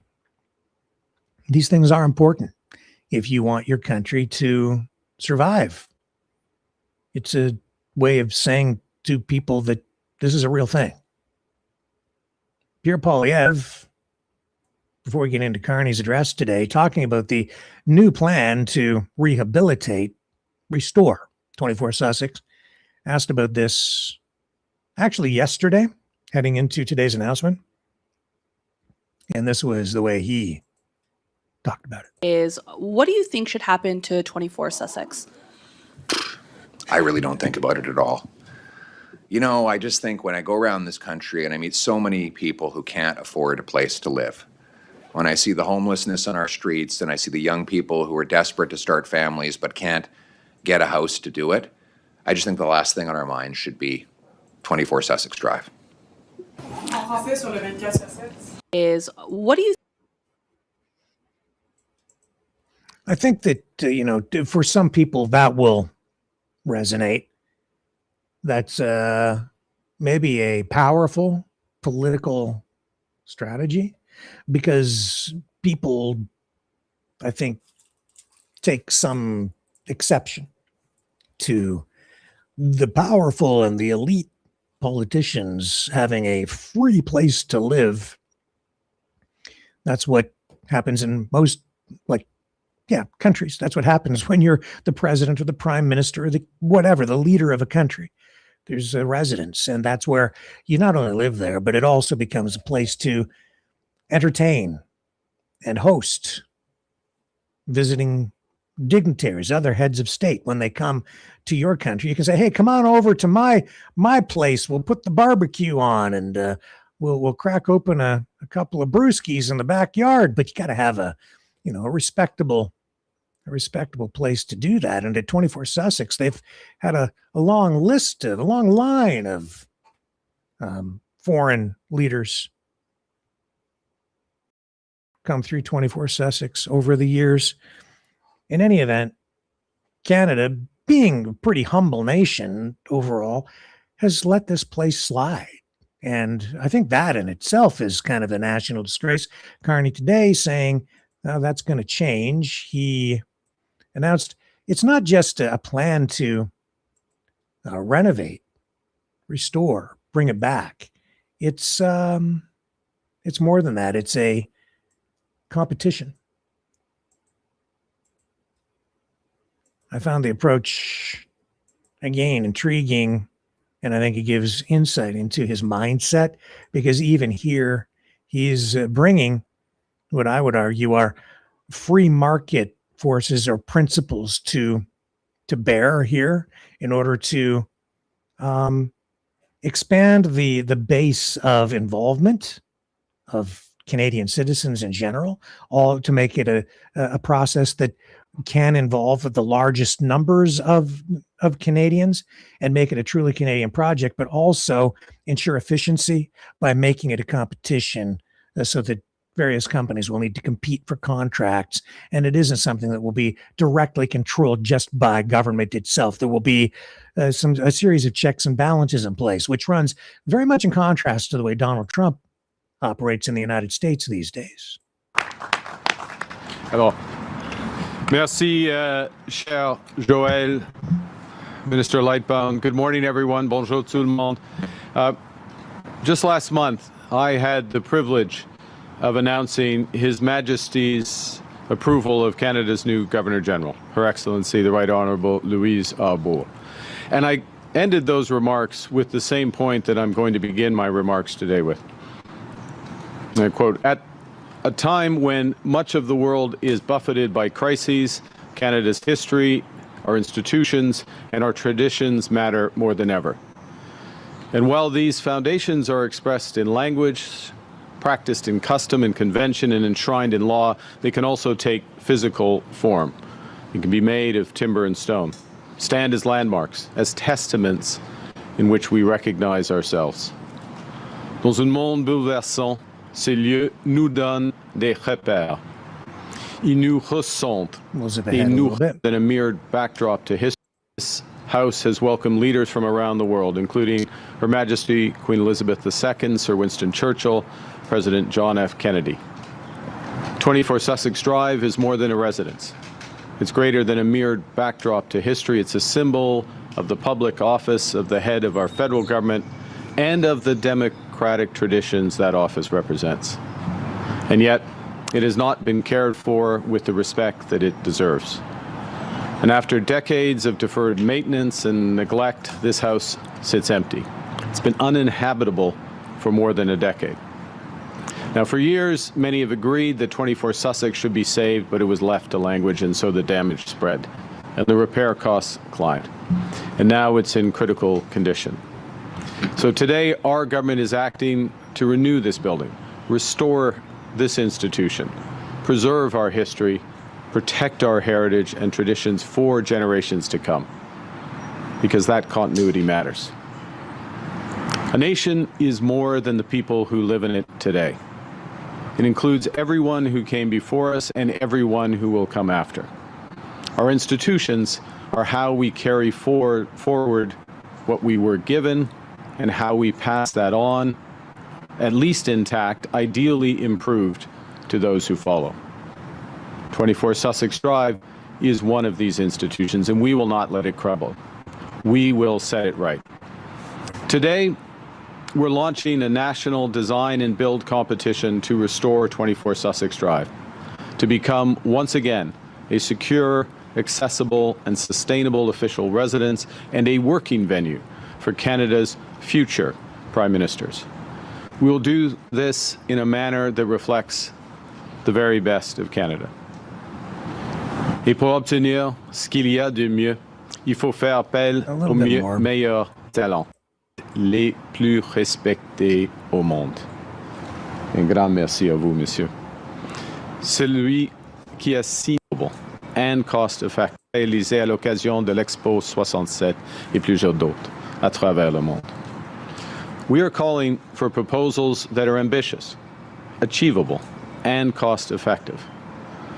These things are important if you want your country to survive. It's a way of saying to people that this is a real thing. Pierre Poilievre, before we get into Carney's address today, talking about the new plan to rehabilitate, restore 24 Sussex, asked about this actually yesterday, heading into today's announcement. And this was the way he talked about it. What do you think should happen to 24 Sussex? I really don't think about it at all. You know, I just think when I go around this country and I meet so many people who can't afford a place to live, when I see the homelessness on our streets and I see the young people who are desperate to start families but can't get a house to do it, I just think the last thing on our minds should be 24 Sussex Drive. What do you I think that, for some people that will resonate. That's maybe a powerful political strategy, because people, I think, take some exception to the powerful and the elite politicians having a free place to live. That's what happens in most, countries. That's what happens when you're the president or the prime minister or the leader of a country. There's a residence, and that's where you not only live there, but it also becomes a place to entertain and host visiting dignitaries, other heads of state. When they come to your country, you can say, hey, come on over to my place. We'll put the barbecue on, and we'll crack open a couple of brewskis in the backyard. But you got to have a respectable place to do that. And at 24 Sussex, they've had a long line of foreign leaders come through 24 Sussex over the years. In any event, Canada, being a pretty humble nation overall, has let this place slide. And I think that in itself is kind of a national disgrace. Carney today saying, that's going to change. He announced it's not just a plan to renovate, restore, bring it back. It's more than that. It's a competition. I found the approach, again, intriguing, and I think it gives insight into his mindset, because even here, he's bringing what I would argue are free market forces or principles to bear here in order to expand the base of involvement of Canadian citizens in general, all to make it a process that can involve the largest numbers of Canadians and make it a truly Canadian project, but also ensure efficiency by making it a competition so that various companies will need to compete for contracts, and it isn't something that will be directly controlled just by government itself. There will be a series of checks and balances in place, which runs very much in contrast to the way Donald Trump operates in the United States these days. Alors, merci, cher Joël, Minister Lightbound. Good morning, everyone. Bonjour tout le monde. Just last month, I had the privilege of announcing His Majesty's approval of Canada's new Governor General, Her Excellency, the Right Honourable Louise Arbour. And I ended those remarks with the same point that I'm going to begin my remarks today with. And I quote, "At a time when much of the world is buffeted by crises, Canada's history, our institutions, and our traditions matter more than ever. And while these foundations are expressed in language, practiced in custom and convention, and enshrined in law, they can also take physical form. It can be made of timber and stone, stand as landmarks, as testaments in which we recognize ourselves. Dans un monde bouleversant, ces lieux nous donnent des repères. Ils nous ressentent, et nous than a mere backdrop to history. House has welcomed leaders from around the world, including Her Majesty Queen Elizabeth II, Sir Winston Churchill, President John F. Kennedy. 24 Sussex Drive is more than a residence. It's greater than a mere backdrop to history. It's a symbol of the public office of the head of our federal government and of the democratic traditions that office represents. And yet, it has not been cared for with the respect that it deserves. And after decades of deferred maintenance and neglect, this house sits empty. It's been uninhabitable for more than a decade. Now, for years, many have agreed that 24 Sussex should be saved, but it was left to language, and so the damage spread, and the repair costs climbed. And now it's in critical condition. So today, our government is acting to renew this building, restore this institution, preserve our history, protect our heritage and traditions for generations to come, because that continuity matters. A nation is more than the people who live in it today. It includes everyone who came before us and everyone who will come after. Our institutions are how we carry forward what we were given and how we pass that on, at least intact, ideally improved, to those who follow. 24 Sussex Drive is one of these institutions, and we will not let it crumble. We will set it right. Today, we're launching a national design and build competition to restore 24 Sussex Drive, to become, once again, a secure, accessible, and sustainable official residence and a working venue for Canada's future prime ministers. We will do this in a manner that reflects the very best of Canada. Et pour obtenir ce qu'il y a de mieux, il faut faire appel aux meilleurs talents, les plus respectés au monde. Un grand merci à vous, monsieur. Celui qui est si noble and cost-effective réalisé à l'occasion de l'Expo 67 et plusieurs d'autres à travers le monde. We are calling for proposals that are ambitious, achievable, and cost-effective.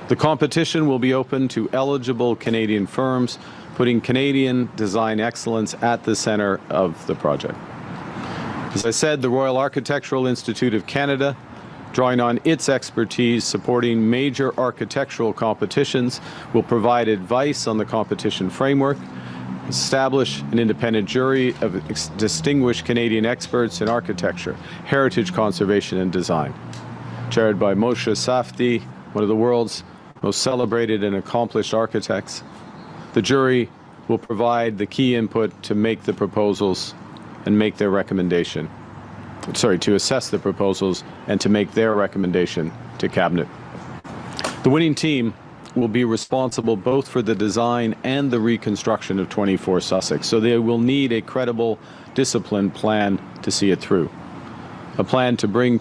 The competition will be open to eligible Canadian firms, putting Canadian design excellence at the center of the project. As I said, the Royal Architectural Institute of Canada, drawing on its expertise supporting major architectural competitions, will provide advice on the competition framework, establish an independent jury of distinguished Canadian experts in architecture, heritage conservation, and design. Chaired by Moshe Safdie, one of the world's most celebrated and accomplished architects, the jury will provide the key input to make the proposals and make their recommendation. To assess the proposals and to make their recommendation to Cabinet. The winning team will be responsible both for the design and the reconstruction of 24 Sussex, so they will need a credible, disciplined plan to see it through. A plan to bring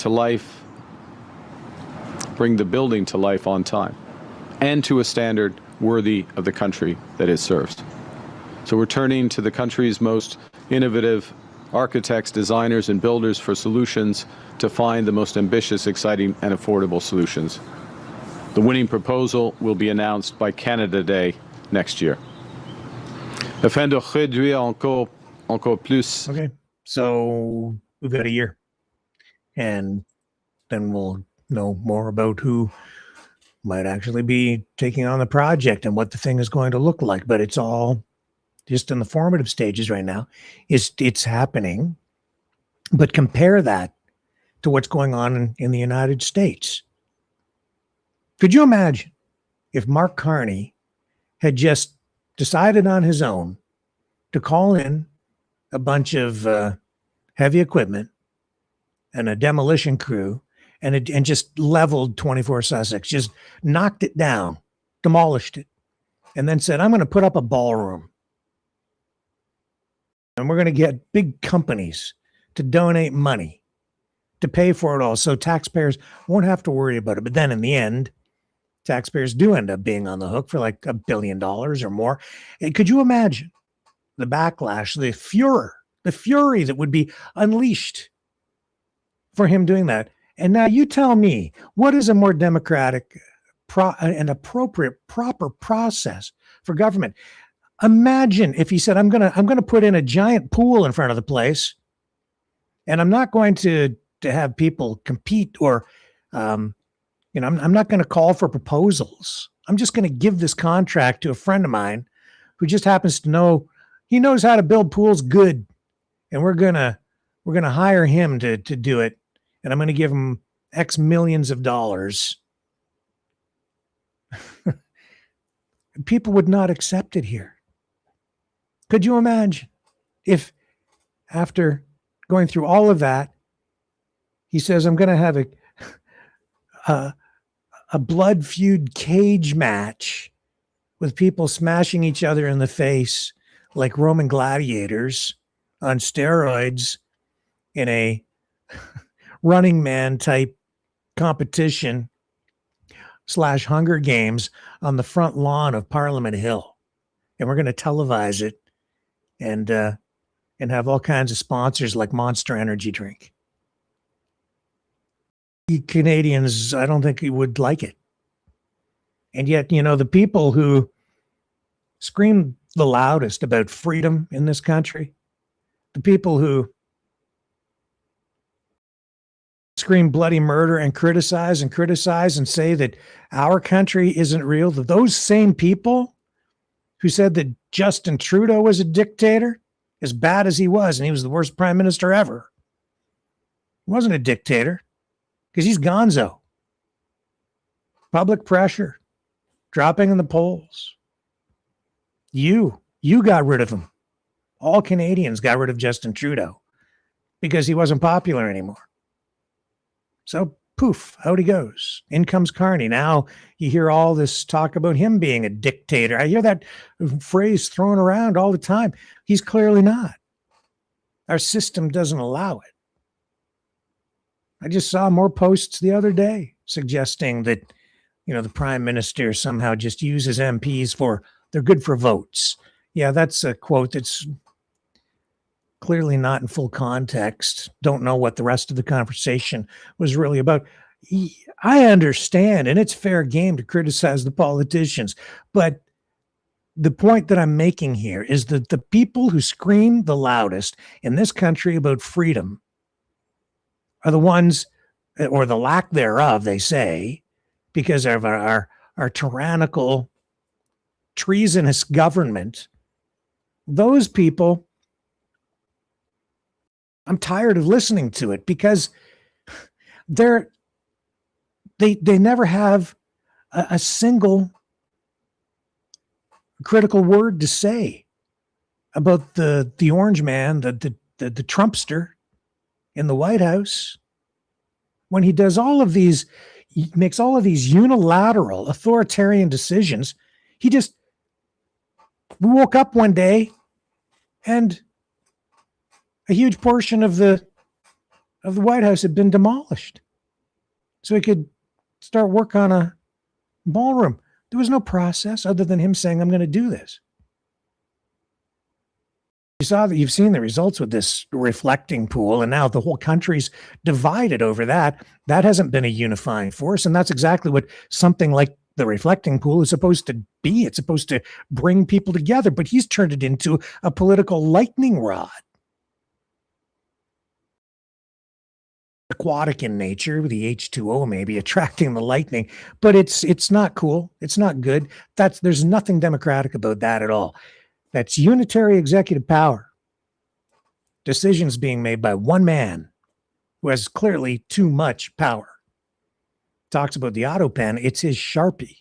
the building to life on time, and to a standard worthy of the country that it serves. So we're turning to the country's most innovative architects, designers, and builders for solutions to find the most ambitious, exciting, and affordable solutions. The winning proposal will be announced by Canada Day next year. Afin de réduire encore plus. Okay, so we've got a year, and then we'll know more about who might actually be taking on the project and what the thing is going to look like. But it's all just in the formative stages right now. It's happening, but compare that to what's going on in the United States. Could you imagine if Mark Carney had just decided on his own to call in a bunch of heavy equipment and a demolition crew and just leveled 24 Sussex, just knocked it down, demolished it, and then said, I'm going to put up a ballroom. And we're going to get big companies to donate money to pay for it all, so taxpayers won't have to worry about it. But then in the end, taxpayers do end up being on the hook for like $1 billion or more. And could you imagine the backlash, the fury that would be unleashed for him doing that? And now you tell me, what is a more democratic and appropriate, proper process for government? Imagine if he said, I'm gonna put in a giant pool in front of the place, and I'm not going to have people compete or I'm not going to call for proposals. I'm just going to give this contract to a friend of mine who just happens to know he knows how to build pools good, and we're gonna hire him to do it, and I'm going to give him X millions of dollars. People would not accept it here. Could you imagine if after going through all of that, he says, I'm going to have a blood feud cage match with people smashing each other in the face like Roman gladiators on steroids in a Running Man type competition / Hunger Games on the front lawn of Parliament Hill. And we're going to televise it and have all kinds of sponsors like Monster Energy drink. You Canadians, I don't think you would like it. And yet, the people who scream the loudest about freedom in this country, the people who scream bloody murder and criticize and say that our country isn't real, those same people who said that Justin Trudeau was a dictator, as bad as he was, and he was the worst prime minister ever, he wasn't a dictator because he's gonzo. Public pressure, dropping in the polls. You got rid of him. All Canadians got rid of Justin Trudeau because he wasn't popular anymore. So poof, out he goes. In comes Carney. Now you hear all this talk about him being a dictator. I hear that phrase thrown around all the time. He's clearly not. Our system doesn't allow it. I just saw more posts the other day suggesting that, the prime minister somehow just uses MPs they're good for votes. Yeah, that's a quote that's clearly not in full context. Don't know what the rest of the conversation was really about. I understand, and it's fair game to criticize the politicians, but the point that I'm making here is that the people who scream the loudest in this country about freedom are the ones, or the lack thereof, they say, because of our tyrannical, treasonous government. Those people, I'm tired of listening to it because they never have a single critical word to say about the orange man, the Trumpster in the White House. When he does he makes all of these unilateral authoritarian decisions, we woke up one day and a huge portion of the White House had been demolished so he could start work on a ballroom. There was no process other than him saying, I'm going to do this. You've seen the results with this reflecting pool, and now the whole country's divided over that. That hasn't been a unifying force, and that's exactly what something like the reflecting pool is supposed to be. It's supposed to bring people together, but he's turned it into a political lightning rod. Aquatic in nature, with the H2O maybe attracting the lightning, but it's not cool. It's not good. There's nothing democratic about that at all. That's unitary executive power. Decisions being made by one man who has clearly too much power. Talks about the auto pen. It's his Sharpie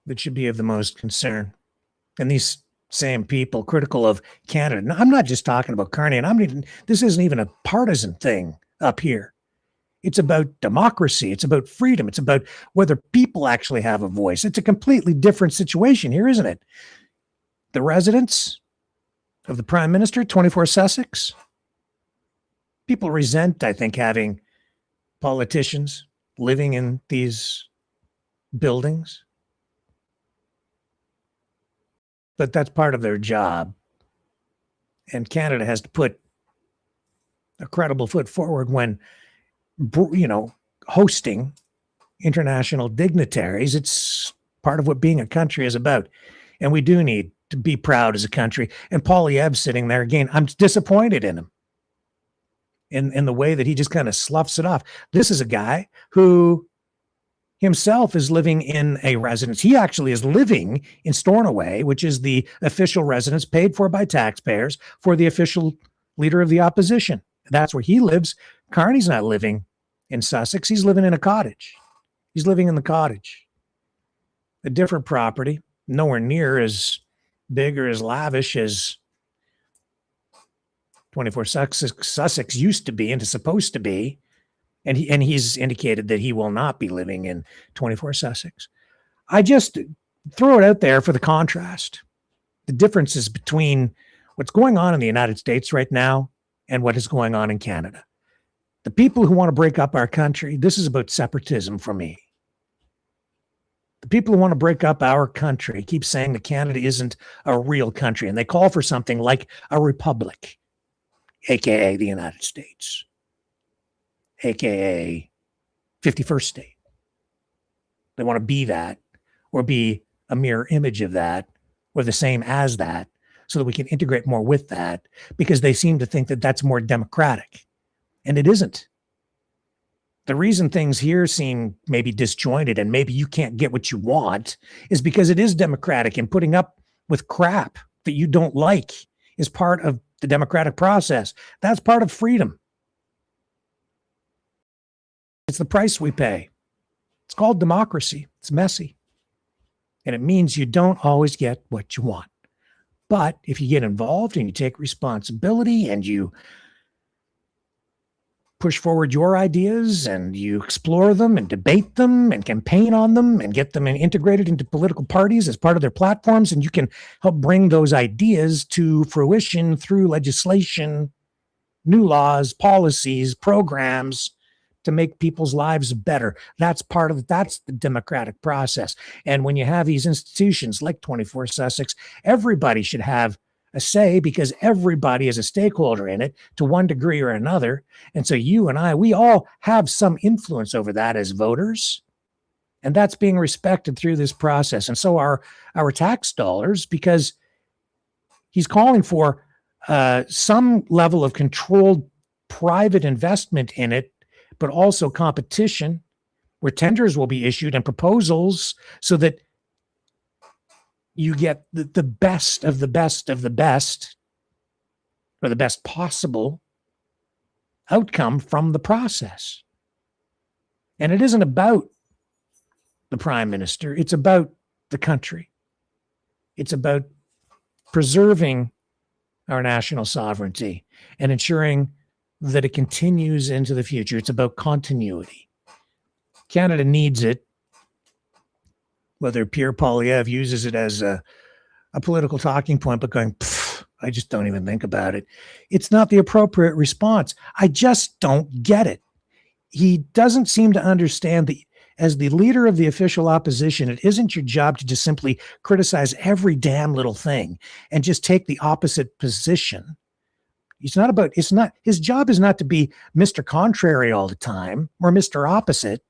that should be of the most concern. And these same people critical of Canada. Now, I'm not just talking about Carney, and this isn't even a partisan thing up here. It's about democracy. It's about freedom. It's about whether people actually have a voice. It's a completely different situation here, isn't it? The residents of the Prime Minister, 24 Sussex, people resent, I think, having politicians living in these buildings. But that's part of their job. And Canada has to put a credible foot forward when hosting international dignitaries. It's part of what being a country is about. And we do need to be proud as a country. And Poilievre sitting there again, I'm disappointed in him in the way that he just kind of sloughs it off. This is a guy who himself is living in a residence. He actually is living in Stornoway, which is the official residence paid for by taxpayers for the official leader of the opposition. That's where he lives. Carney's not living in Sussex. He's living in a cottage. He's living in the cottage. A different property, nowhere near as big or as lavish as 24 Sussex used to be and is supposed to be. And he's indicated that he will not be living in 24 Sussex. I just throw it out there for the contrast. The differences between what's going on in the United States right now and what is going on in Canada. The people who want to break up our country, this is about separatism for me. The people who want to break up our country keep saying that Canada isn't a real country, and they call for something like a republic, aka the United States, aka 51st state. They want to be that, or be a mirror image of that, or the same as that, so that we can integrate more with that, because they seem to think that that's more democratic. And it isn't. The reason things here seem maybe disjointed and maybe you can't get what you want is because it is democratic, and putting up with crap that you don't like is part of the democratic process. That's part of freedom. It's the price we pay. It's called democracy. It's messy. And it means you don't always get what you want. But if you get involved and you take responsibility and you push forward your ideas and you explore them and debate them and campaign on them and get them integrated into political parties as part of their platforms, and you can help bring those ideas to fruition through legislation, new laws, policies, programs to make people's lives better. That's the democratic process. And when you have these institutions like 24 Sussex, everybody should have a say, because everybody is a stakeholder in it to one degree or another. And so you and I, we all have some influence over that as voters. And that's being respected through this process. And so are our tax dollars, because he's calling for some level of controlled private investment in it, but also competition, where tenders will be issued and proposals so that you get the best of the best of the best, or the best possible outcome from the process. And it isn't about the prime minister. It's about the country. It's about preserving our national sovereignty and ensuring that it continues into the future. It's about continuity. Canada needs it. Whether Pierre Poilievre uses it as a political talking point, but going, I just don't even think about it. It's not the appropriate response. I just don't get it. He doesn't seem to understand that as the leader of the official opposition, it isn't your job to just simply criticize every damn little thing and just take the opposite position. His job is not to be Mr. Contrary all the time or Mr. Opposite.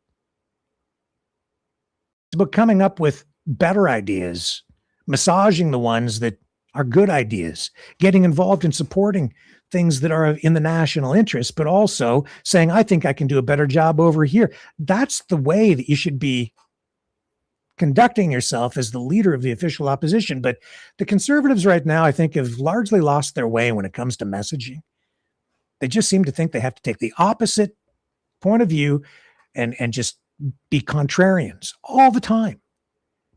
It's about coming up with better ideas, massaging the ones that are good ideas, getting involved in supporting things that are in the national interest, but also saying, I think I can do a better job over here. That's the way that you should be conducting yourself as the leader of the official opposition. But the Conservatives right now, I think, have largely lost their way when it comes to messaging. They just seem to think they have to take the opposite point of view and just be contrarians all the time,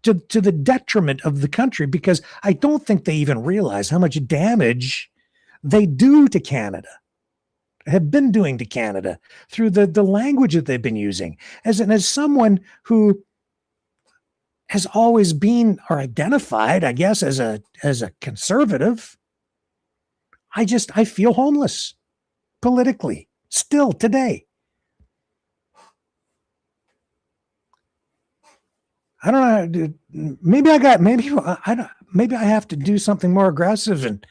to the detriment of the country, because I don't think they even realize how much damage they do to Canada, have been doing to Canada through the language that they've been using. As someone who has always been, or identified, I guess, as a conservative, I feel homeless politically still today. I don't know. Maybe I have to do something more aggressive and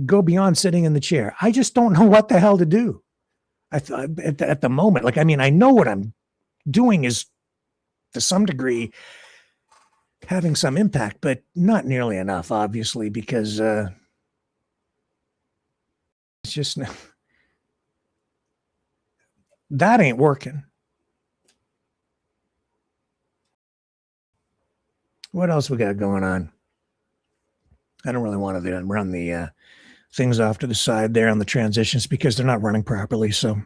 go beyond sitting in the chair. I just don't know what the hell to do. At the moment, I know what I'm doing is, to some degree, having some impact, but not nearly enough, obviously, because it's just that ain't working. What else we got going on? I don't really want to run the things off to the side there on the transitions because they're not running properly. So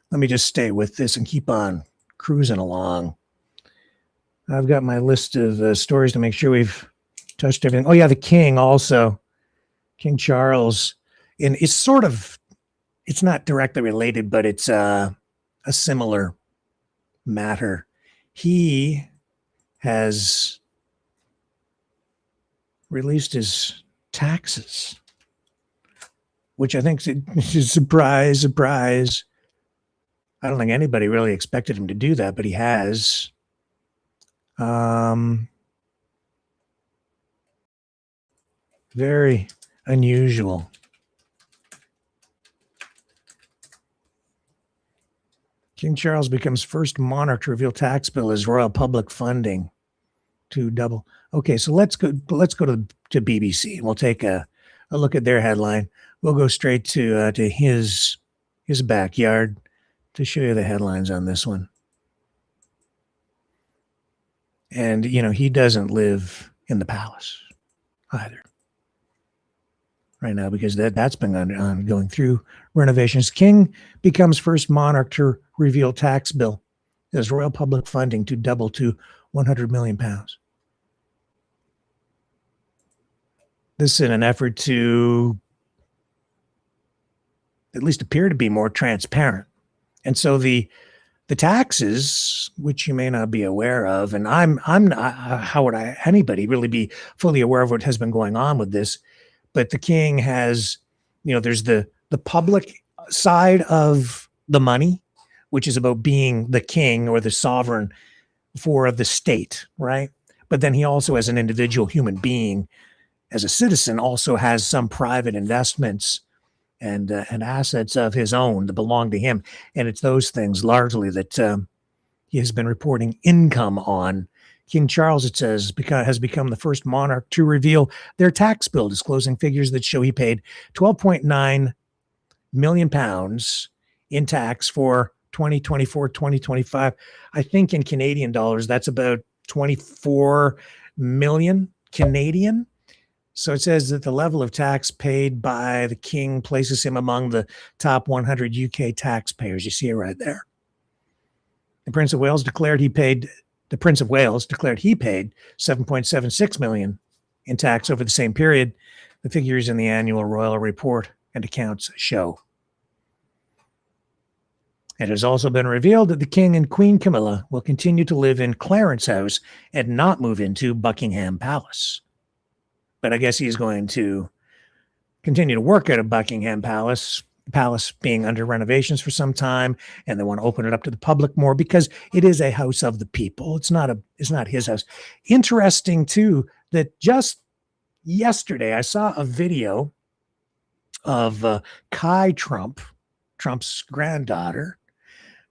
let me just stay with this and keep on cruising along. I've got my list of stories to make sure we've touched everything. Oh, yeah, the king also. King Charles. And it's not directly related, but it's a similar matter. He has released his taxes, which I think is surprise. I don't think anybody really expected him to do that, but he has. Very unusual. King Charles becomes first monarch to reveal tax bill as royal public funding to double. Okay, so let's go to BBC and we'll take a look at their headline. We'll go straight to his backyard to show you the headlines on this one. And he doesn't live in the palace either right now because that's been going through renovations. King becomes first monarch to reveal tax bill as royal public funding to double to £100 million. This in an effort to at least appear to be more transparent. And so the taxes, which you may not be aware of, and I'm not, how would anybody really be fully aware of what has been going on with this? But the king has, there's the public side of the money, which is about being the king or the sovereign for the state, right? But then he also, as an individual human being, as a citizen, also has some private investments and assets of his own that belong to him. And it's those things largely that he has been reporting income on. King Charles, it says, has become the first monarch to reveal their tax bill, disclosing figures that show he paid £12.9 million in tax for 2024, 2025. I think in Canadian dollars, that's about 24 million Canadian. So it says that the level of tax paid by the king places him among the top 100 UK taxpayers. You see it right there. The Prince of Wales declared he paid $7.76 million in tax over the same period. The figures in the annual royal report and accounts show. It has also been revealed that the King and Queen Camilla will continue to live in Clarence House and not move into Buckingham Palace. But I guess he's going to continue to work out of Buckingham Palace, the palace being under renovations for some time, and they want to open it up to the public more because it is a house of the people. It's not his house. Interesting too that just yesterday I saw a video of Kai Trump, Trump's granddaughter,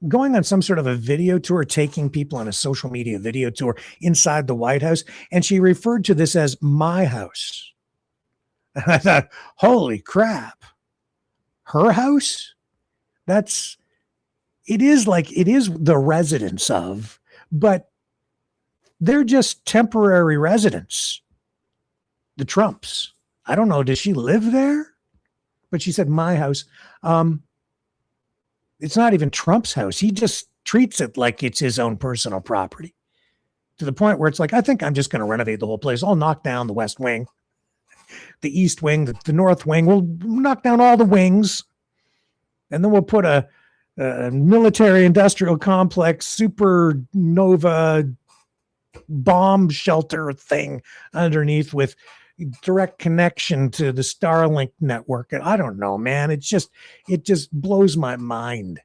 going on some sort of a video tour, taking people on a social media video tour inside the White House. And she referred to this as my house. And I thought, holy crap, her house? It is the residence of, but they're just temporary residents. The Trumps. I don't know. Does she live there? But she said my house. It's not even Trump's house. He just treats it like it's his own personal property, to the point where it's like, I think I'm just going to renovate the whole place. I'll knock down the West Wing, the East Wing, the North Wing. We'll knock down all the wings, and then we'll put a military industrial complex, supernova bomb shelter thing underneath with direct connection to the Starlink network. And I don't know, man. It just blows my mind.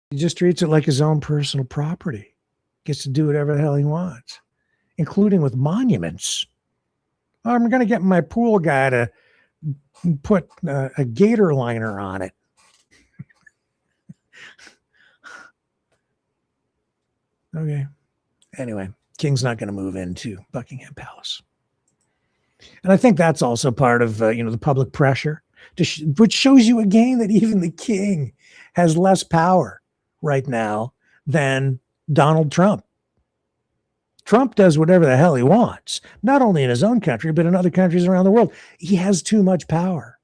He just treats it like his own personal property. Gets to do whatever the hell he wants, including with monuments. I'm going to get my pool guy to put a gator liner on it. Okay. Anyway, King's not going to move into Buckingham Palace. And I think that's also part of, the public pressure, which shows you again that even the king has less power right now than Donald Trump. Trump does whatever the hell he wants, not only in his own country, but in other countries around the world. He has too much power.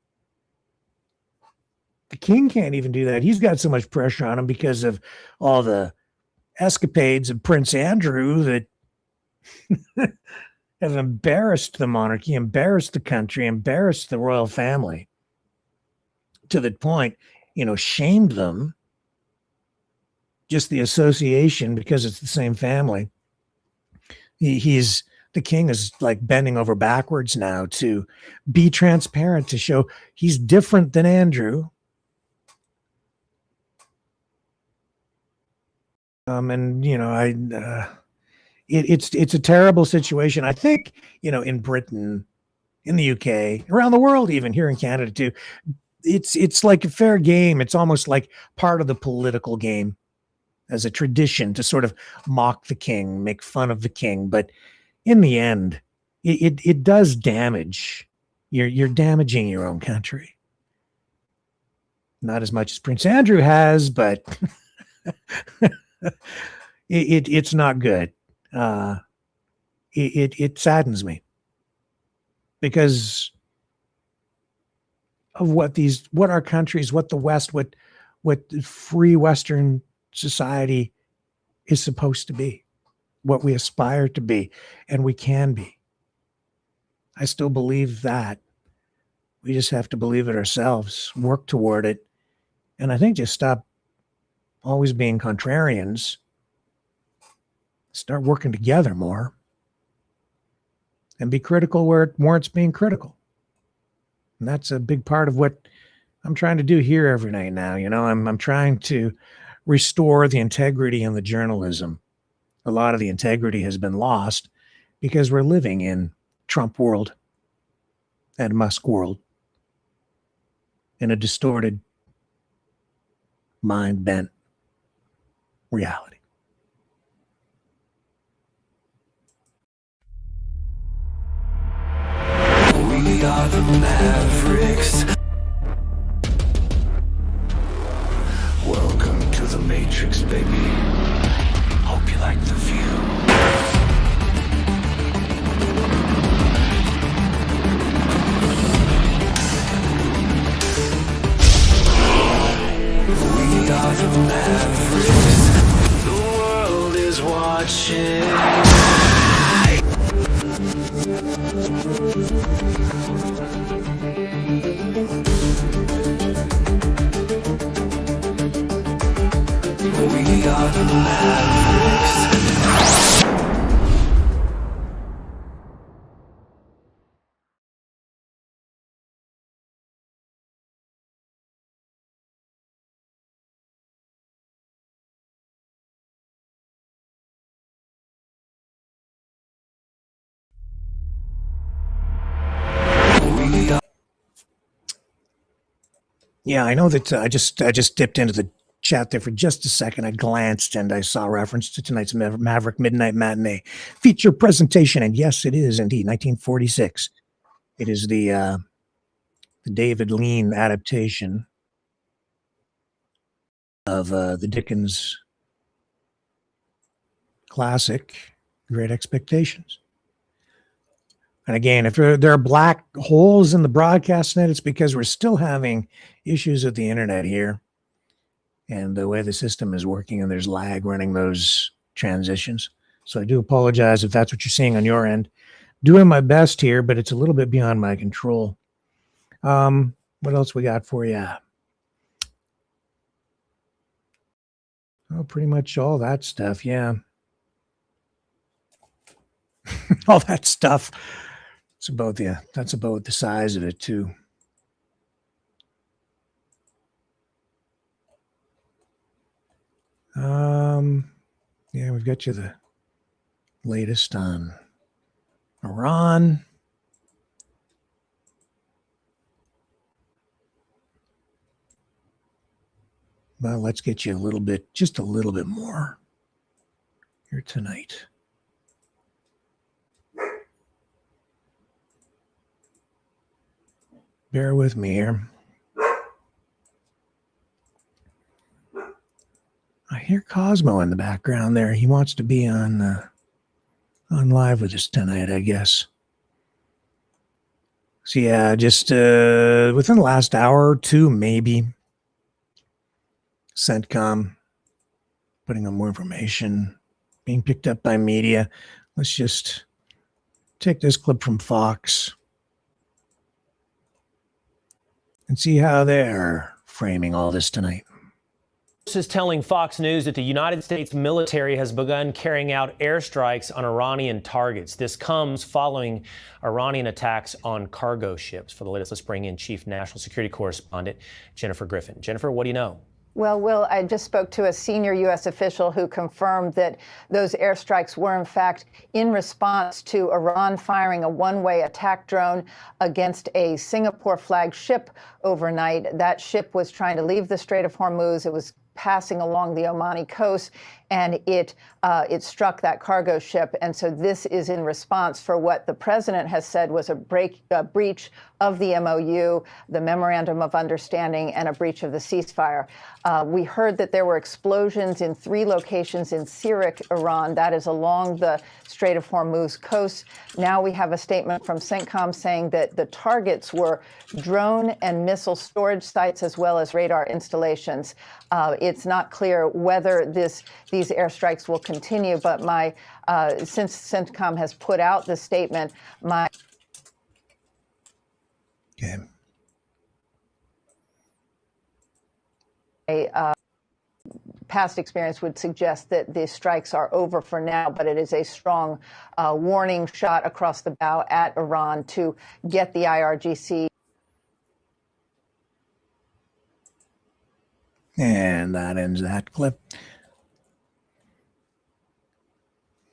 The king can't even do that. He's got so much pressure on him because of all the escapades of Prince Andrew that have embarrassed the monarchy, embarrassed the country, embarrassed the royal family to the point, shamed them. Just the association, because it's the same family. The king is like bending over backwards now to be transparent, to show he's different than Andrew. It's a terrible situation. I think, in Britain, in the UK, around the world, even here in Canada too, it's like a fair game. It's almost like part of the political game as a tradition to sort of mock the king, make fun of the king. But in the end, it does damage. You're damaging your own country. Not as much as Prince Andrew has, but it's not good. It saddens me because of what our countries, what the West, what free Western society is supposed to be, what we aspire to be, and we can be. I still believe that. We just have to believe it ourselves, work toward it, and I think just stop always being contrarians. Start working together more and be critical where it warrants being critical. And that's a big part of what I'm trying to do here every night now. I'm trying to restore the integrity in the journalism. A lot of the integrity has been lost because we're living in Trump world and Musk world in a distorted, mind-bent reality. We are the Mavericks. Welcome to the Matrix, baby. Hope you like the view. We are the Mavericks. The world is watching. We are the Mavericks. Yeah, I know that I just dipped into the chat there for just a second. I glanced and I saw reference to tonight's Maverick Midnight Matinee feature presentation. And yes, it is indeed 1946. It is the David Lean adaptation of the Dickens classic, Great Expectations. And again, if there are black holes in the broadcast net, it's because we're still having issues with the internet here and the way the system is working, and there's lag running those transitions. So I do apologize if that's what you're seeing on your end. Doing my best here, but it's a little bit beyond my control. What else we got for you? Oh, pretty much all that stuff, yeah. All that stuff. That's about the size of it too. Yeah, we've got you the latest on Iran. Well, let's get you just a little bit more here tonight. Bear with me here. I hear Cosmo in the background there. He wants to be on live with us tonight, I guess. So yeah, just within the last hour or two, maybe, CENTCOM putting on more information, being picked up by media. Let's just take this clip from Fox and see how they're framing all this tonight. Is telling Fox News that the United States military has begun carrying out airstrikes on Iranian targets. This comes following Iranian attacks on cargo ships. For the latest, let's bring in Chief National Security Correspondent Jennifer Griffin. Jennifer, what do you know? Well, Will, I just spoke to a senior U.S. official who confirmed that those airstrikes were, in fact, in response to Iran firing a one-way attack drone against a Singapore-flagged ship overnight. That ship was trying to leave the Strait of Hormuz. It was passing along the Omani coast, and it struck that cargo ship. And so this is in response for what the president has said was a breach of the MOU, the Memorandum of Understanding, and a breach of the ceasefire. We heard that there were explosions in 3 locations in Sirik, Iran. That is along the Strait of Hormuz coast. Now we have a statement from CENTCOM saying that the targets were drone and missile storage sites as well as radar installations. It's not clear whether these airstrikes will continue, but since CENTCOM has put out the statement, past experience would suggest that the strikes are over for now, but it is a strong warning shot across the bow at Iran to get the IRGC. And that ends that clip.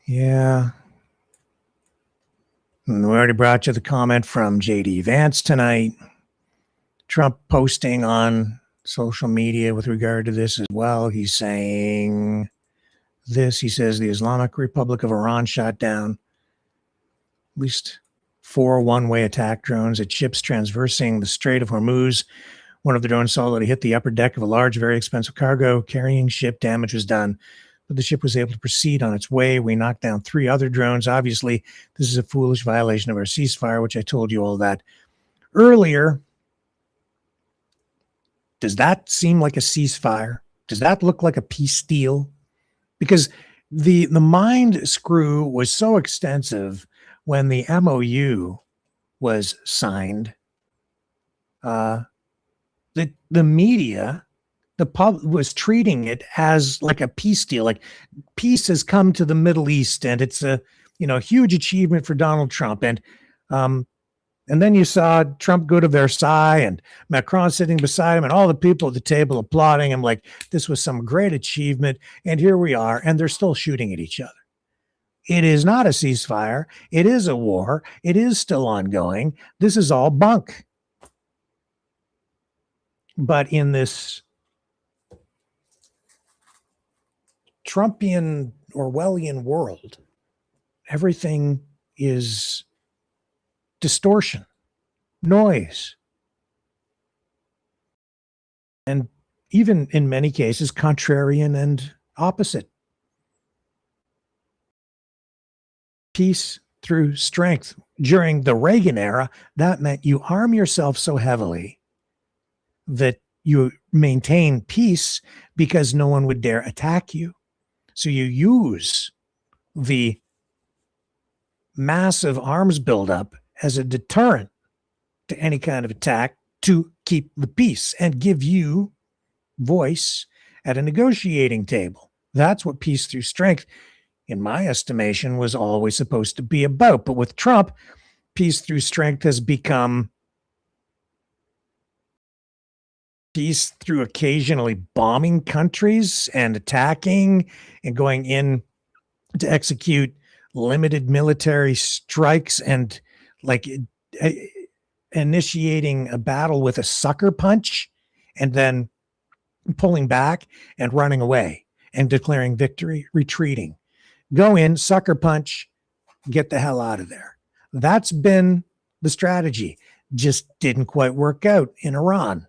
Yeah. And we already brought you the comment from J.D. Vance tonight. Trump posting on social media with regard to this as well. He's saying this. He says the Islamic Republic of Iran shot down at least 4 one-way attack drones at ships traversing the Strait of Hormuz. One of the drones solidly hit the upper deck of a large, very expensive cargo carrying ship. Damage was done, but the ship was able to proceed on its way. We knocked down 3 other drones. Obviously, this is a foolish violation of our ceasefire, which I told you all that earlier. Does that seem like a ceasefire? Does that look like a peace deal? Because the mind screw was so extensive when the MOU was signed. The media, the pub was treating it as like a peace deal. Like peace has come to the Middle East, and it's a huge achievement for Donald Trump. And then you saw Trump go to Versailles and Macron sitting beside him and all the people at the table applauding him like this was some great achievement. And here we are, and they're still shooting at each other. It is not a ceasefire. It is a war. It is still ongoing. This is all bunk. But in this Trumpian, Orwellian world, everything is distortion, noise, and even in many cases, contrarian and opposite. Peace through strength. During the Reagan era, that meant you arm yourself so heavily that you maintain peace because no one would dare attack you. So you use the massive arms buildup as a deterrent to any kind of attack to keep the peace and give you voice at a negotiating table. That's what peace through strength, in my estimation, was always supposed to be about. But with Trump, peace through strength has become peace through occasionally bombing countries and attacking and going in to execute limited military strikes and like initiating a battle with a sucker punch and then pulling back and running away and declaring victory, retreating. go in, sucker punch, get the hell out of there. That's been the strategy. Just didn't quite work out in Iran.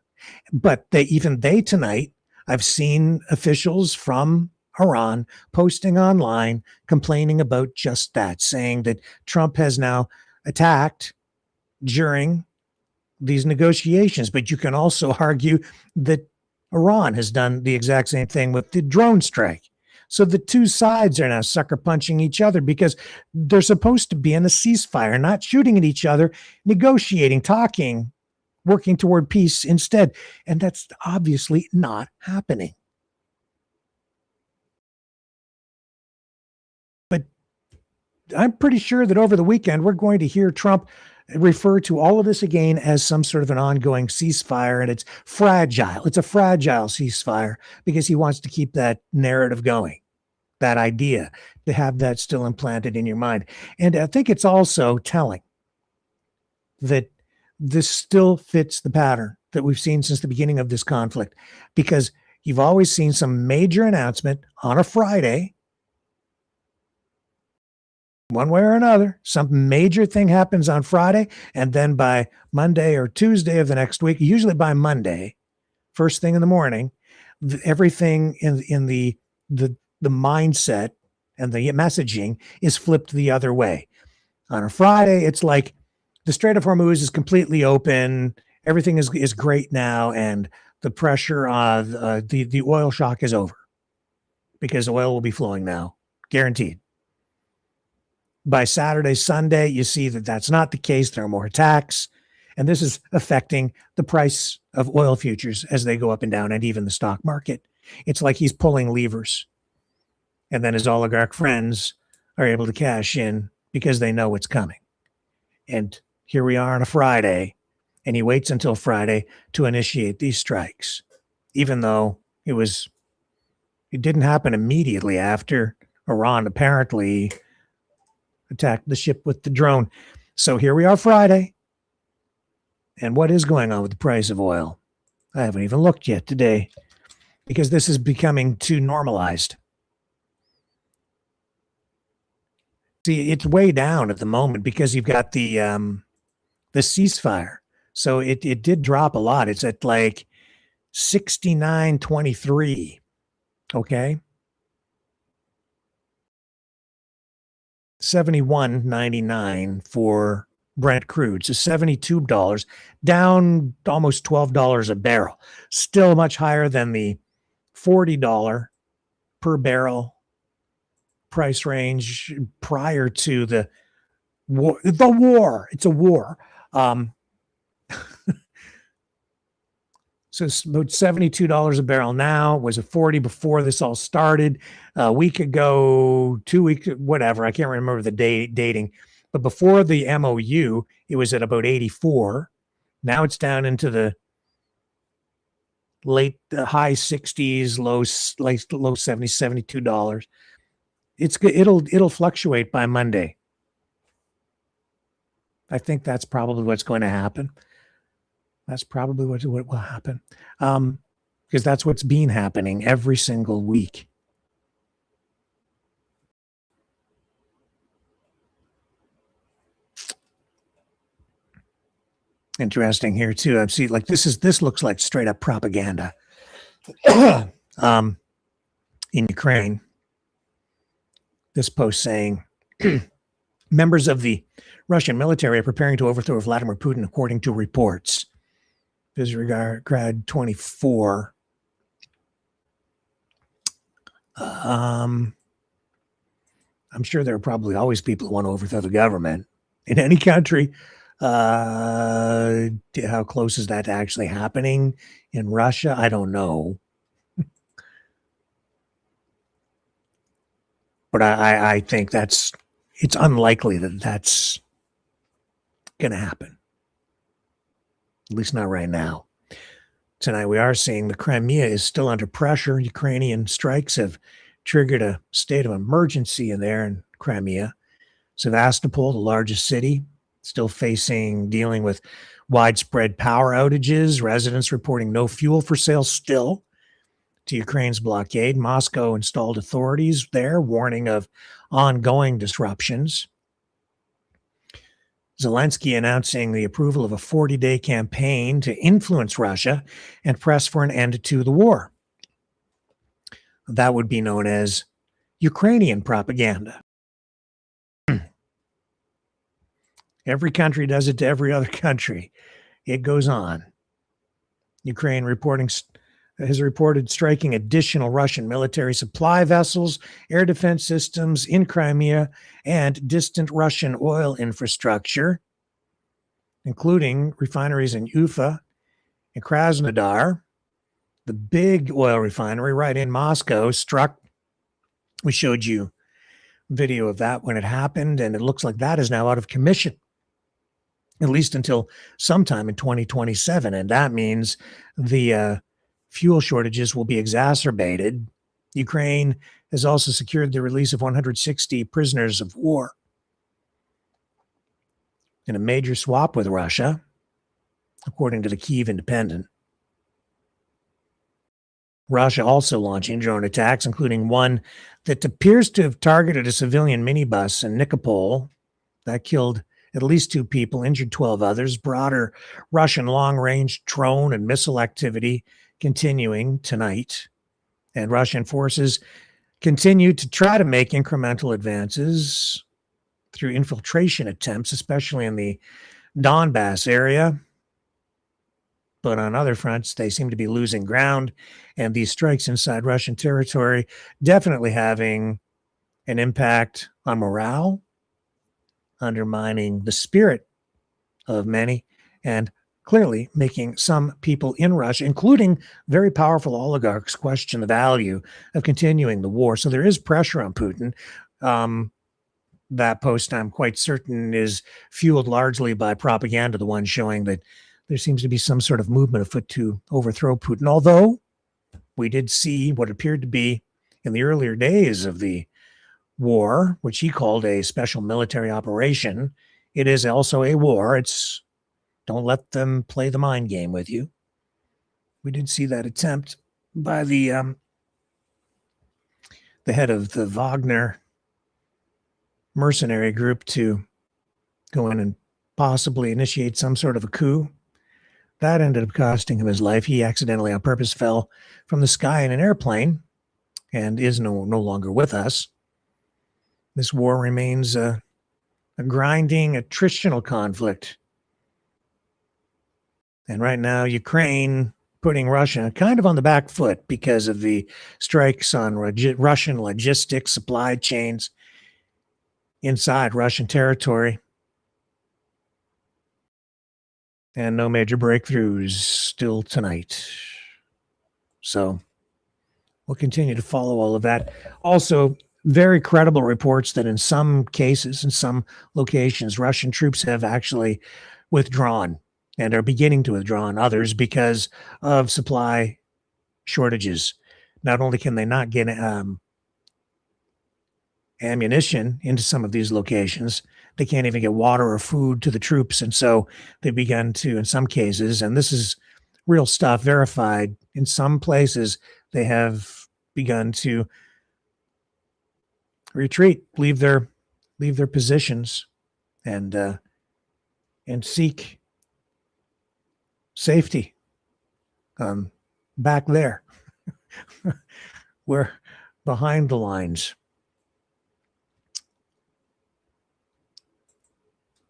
But even they tonight, I've seen officials from Iran posting online complaining about just that, saying that Trump has now attacked during these negotiations. But you can also argue that Iran has done the exact same thing with the drone strike. So the two sides are now sucker punching each other because they're supposed to be in a ceasefire, not shooting at each other, negotiating, talking, working toward peace instead. And that's obviously not happening. But I'm pretty sure that over the weekend, we're going to hear Trump refer to all of this again as some sort of an ongoing ceasefire, and it's fragile. It's a fragile ceasefire because he wants to keep that narrative going, that idea, to have that still implanted in your mind. And I think it's also telling that this still fits the pattern that we've seen since the beginning of this conflict, because you've always seen some major announcement on a Friday, one way or another. Some major thing happens on Friday, and then by Monday or Tuesday of the next week, usually by Monday, first thing in the morning, everything in the mindset and the messaging is flipped the other way. On a Friday, it's like the Strait of Hormuz is completely open, everything is great now, and the pressure, the oil shock is over because oil will be flowing now, guaranteed. By Saturday, Sunday, you see that that's not the case. There are more attacks, and this is affecting the price of oil futures as they go up and down, and even the stock market. It's like he's pulling levers, and then his oligarch friends are able to cash in because they know it's coming. And here we are on a Friday, and he waits until Friday to initiate these strikes, even though it didn't happen immediately after Iran apparently attacked the ship with the drone. So here we are Friday. And what is going on with the price of oil? I haven't even looked yet today because this is becoming too normalized. See, it's way down at the moment because you've got the ceasefire. So it did drop a lot. It's at like 69.23. Okay. 71.99 for Brent crude. So $72, down almost $12 a barrel. Still much higher than the $40 per barrel price range prior to the war. It's a war. So it's about $72 a barrel now. It was a 40 before this all started. A week ago, 2 weeks, whatever. I can't remember the dating. But before the MOU, it was at about 84. Now it's down into the high 60s, low 70s, $72. It'll fluctuate by Monday. I think that's probably what's going to happen. That's probably what will happen, because that's what's been happening every single week. Interesting here too. I've seen like this looks like straight up propaganda in Ukraine. This post saying members of the Russian military are preparing to overthrow Vladimir Putin, according to reports. Visegrad 24. I'm sure there are probably always people who want to overthrow the government in any country. How close is that to actually happening in Russia? I don't know. But I think it's unlikely that that's going to happen. At least not right now. Tonight we are seeing the Crimea is still under pressure. Ukrainian strikes have triggered a state of emergency in Crimea. Sevastopol, the largest city, still dealing with widespread power outages. Residents reporting no fuel for sale still. to Ukraine's blockade. Moscow installed authorities there, warning of ongoing disruptions. Zelensky announcing the approval of a 40-day campaign to influence Russia and press for an end to the war. That would be known as Ukrainian propaganda. Every country does it to every other country. It goes on. Ukraine has reported striking additional Russian military supply vessels, air defense systems in Crimea, and distant Russian oil infrastructure, including refineries in Ufa and Krasnodar. The big oil refinery right in Moscow struck. We showed you video of that when it happened, and it looks like that is now out of commission, at least until sometime in 2027. And that means the fuel shortages will be exacerbated. Ukraine has also secured the release of 160 prisoners of war in a major swap with Russia, according to the Kyiv Independent. Russia also launching drone attacks, including one that appears to have targeted a civilian minibus in Nikopol. That killed at least 2 people, injured 12 others. Broader Russian long-range drone and missile activity continuing tonight. And Russian forces continue to try to make incremental advances through infiltration attempts, especially in the Donbass area. But on other fronts, they seem to be losing ground, and these strikes inside Russian territory definitely having an impact on morale, undermining the spirit of many, and clearly making some people in Russia, including very powerful oligarchs, question the value of continuing the war. So there is pressure on Putin. That post, I'm quite certain, is fueled largely by propaganda, the one showing that there seems to be some sort of movement afoot to overthrow Putin. Although we did see what appeared to be in the earlier days of the war, which he called a special military operation. It is also a war. Don't let them play the mind game with you. We did see that attempt by the head of the Wagner mercenary group to go in and possibly initiate some sort of a coup. That ended up costing him his life. He accidentally on purpose fell from the sky in an airplane and is no longer with us. This war remains a grinding attritional conflict. And right now, Ukraine putting Russia kind of on the back foot because of the strikes on Russian logistics, supply chains inside Russian territory. And no major breakthroughs still tonight. So we'll continue to follow all of that. Also, very credible reports that in some cases, in some locations, Russian troops have actually withdrawn and are beginning to withdraw in others because of supply shortages. Not only can they not get ammunition into some of these locations, they can't even get water or food to the troops. And so they've begun to, in some cases, and this is real stuff, verified, in some places, they have begun to retreat, leave their positions, and seek safety back there. We're behind the lines.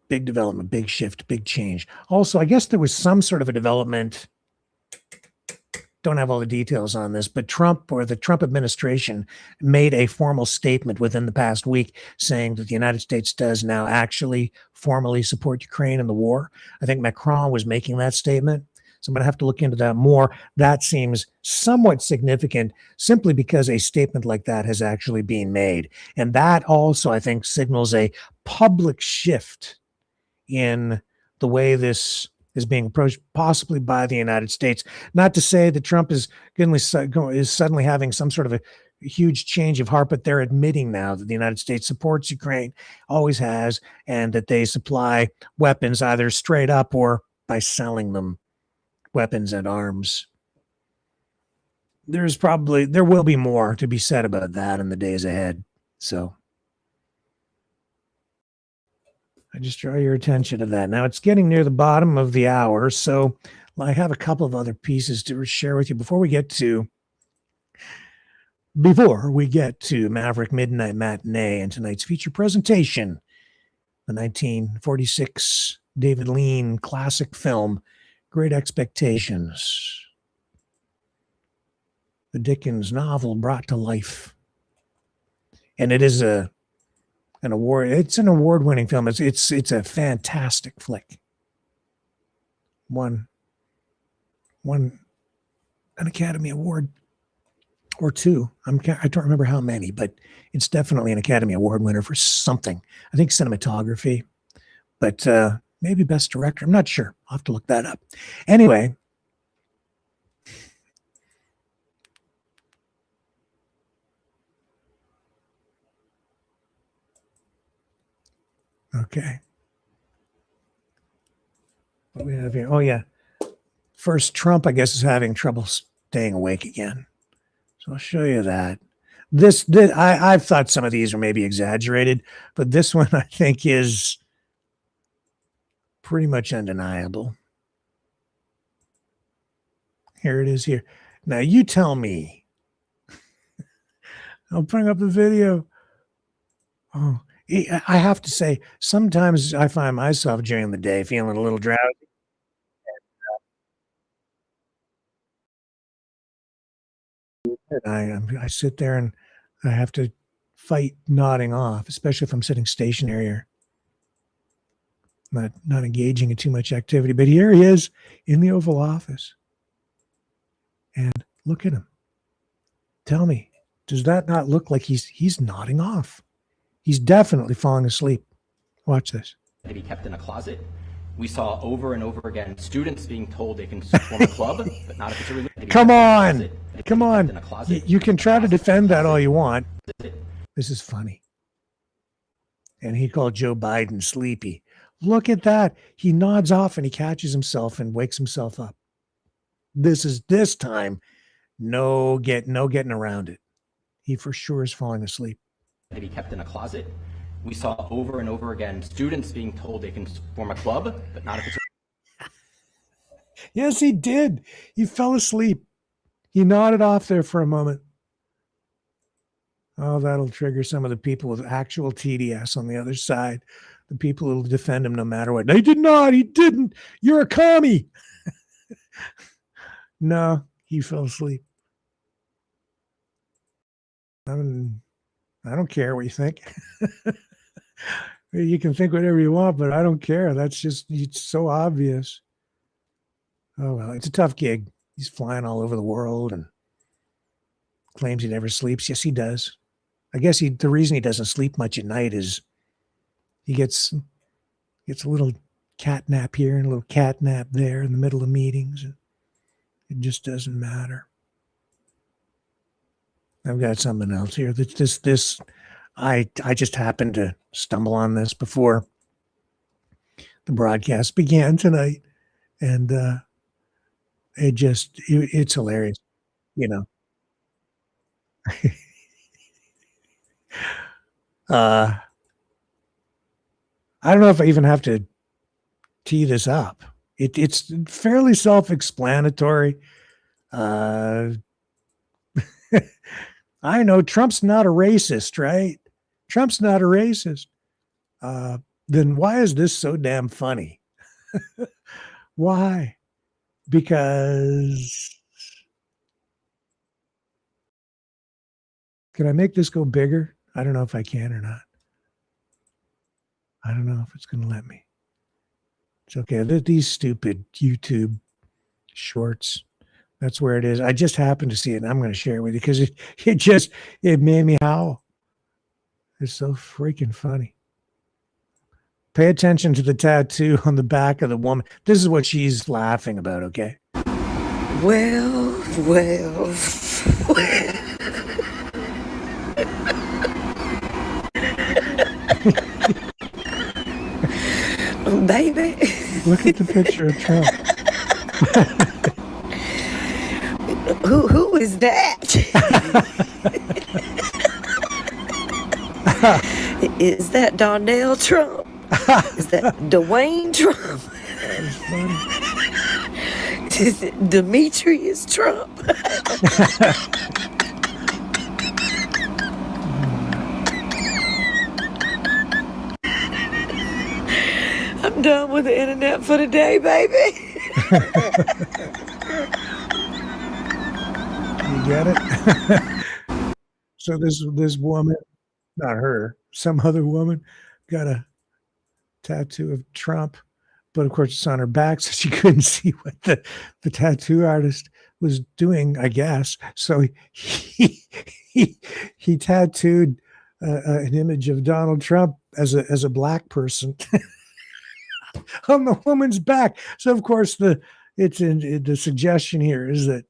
Big development, big shift, big change. Also, I guess there was some sort of a development. Don't have all the details on this, but Trump or the Trump administration made a formal statement within the past week saying that the United States does now actually formally support Ukraine in the war. I think Macron was making that statement. So I'm going to have to look into that more. That seems somewhat significant simply because a statement like that has actually been made. And that also, I think, signals a public shift in the way this is being approached, possibly by the United States. Not to say that Trump is suddenly having some sort of a huge change of heart, but they're admitting now that the United States supports Ukraine, always has, and that they supply weapons either straight up or by selling them weapons and arms. there will be more to be said about that in the days ahead. So I just draw your attention to that. Now it's getting near the bottom of the hour, so I have a couple of other pieces to share with you before we get to Maverick Midnight Matinee and tonight's feature presentation, the 1946 David Lean classic film, Great Expectations. The Dickens novel brought to life. And it is an award-winning film. It's a fantastic flick. Won an Academy Award or two. I don't remember how many, but it's definitely an Academy Award winner for something. I think cinematography, but maybe best director. I'm not sure. I'll have to look that up. Anyway, okay. What do we have here? Oh, yeah. First, Trump, I guess, is having trouble staying awake again. So I'll show you that. I've thought some of these are maybe exaggerated, but this one I think is pretty much undeniable. Here it is here. Now you tell me. I'll bring up the video. Oh, I have to say, sometimes I find myself during the day feeling a little drowsy. I sit there and I have to fight nodding off, especially if I'm sitting stationary or not engaging in too much activity. But here he is in the Oval Office. And look at him. Tell me, does that not look like he's nodding off? He's definitely falling asleep. Watch this. To be kept in a closet. We saw over and over again students being told they can form a club, but not if it's a religion. Come on. Come on. You can try to defend that all you want. This is funny. And he called Joe Biden sleepy. Look at that. He nods off and he catches himself and wakes himself up. This time, no getting around it. He for sure is falling asleep. To be kept in a closet. We saw over and over again students being told they can form a club, but not if it's Yes, he did. He fell asleep. He nodded off there for a moment. Oh, that'll trigger some of the people with actual TDS on the other side. The people who will defend him no matter what. He did not. He didn't. You're a commie. No, he fell asleep. I don't care what you think. You can think whatever you want, but I don't care. It's so obvious. Oh, well, it's a tough gig. He's flying all over the world and claims he never sleeps. Yes, he does. I guess the reason he doesn't sleep much at night is he gets a little cat nap here and a little cat nap there in the middle of meetings. And it just doesn't matter. I've got something else here. I just happened to stumble on this before the broadcast began tonight, and it's hilarious, you know. I don't know if I even have to tee this up. It's fairly self-explanatory. I know Trump's not a racist, right? Trump's not a racist. Then why is this so damn funny? Why? Because can I make this go bigger? I don't know if I can or not. I don't know if it's going to let me. It's okay. These stupid YouTube shorts. That's where it is. I just happened to see it, and I'm going to share it with you because it made me howl. It's so freaking funny. Pay attention to the tattoo on the back of the woman. This is what she's laughing about, okay? Well. Baby. Look at the picture of Trump. Who is that? Is that Donald Trump? Is that Dwayne Trump? Is it Demetrius Trump? I'm done with the internet for the day, baby. You get it? So this woman, not her, some other woman, got a tattoo of Trump, but of course it's on her back, so she couldn't see what the tattoo artist was doing, I guess. So he tattooed an image of Donald Trump as a black person on the woman's back. So of course the suggestion here is that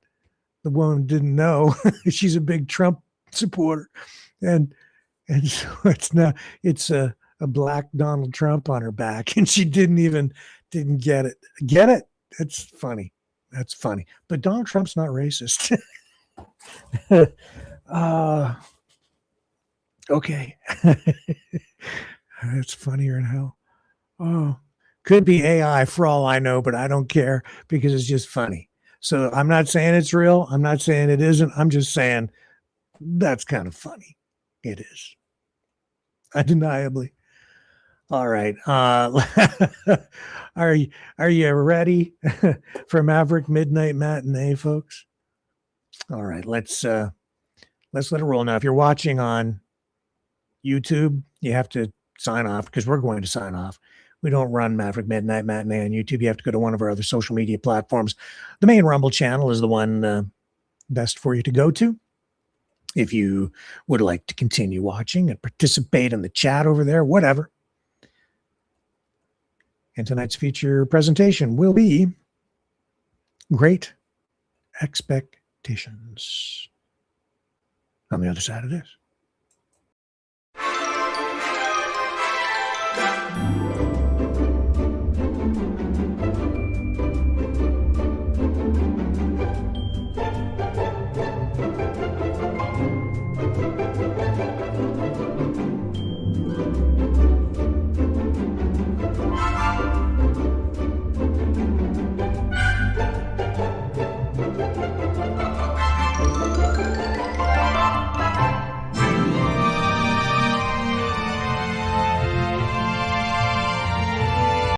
the woman didn't know she's a big Trump supporter, and so it's a black Donald Trump on her back, and she didn't get it. Get it? It's funny. That's funny. But Donald Trump's not racist. Okay. That's funnier than hell. Oh, could be AI for all I know, but I don't care because it's just funny. So I'm not saying it's real. I'm not saying it isn't. I'm just saying that's kind of funny. It is. Undeniably. All right. Are you ready for Maverick Midnight Matinee, folks? All right, let's let it roll. Now, if you're watching on YouTube, you have to sign off because we're going to sign off. We don't run Maverick Midnight Matinee on YouTube. You have to go to one of our other social media platforms. The main Rumble channel is the one best for you to go to. If you would like to continue watching and participate in the chat over there, whatever. And tonight's feature presentation will be Great Expectations. On the other side of this.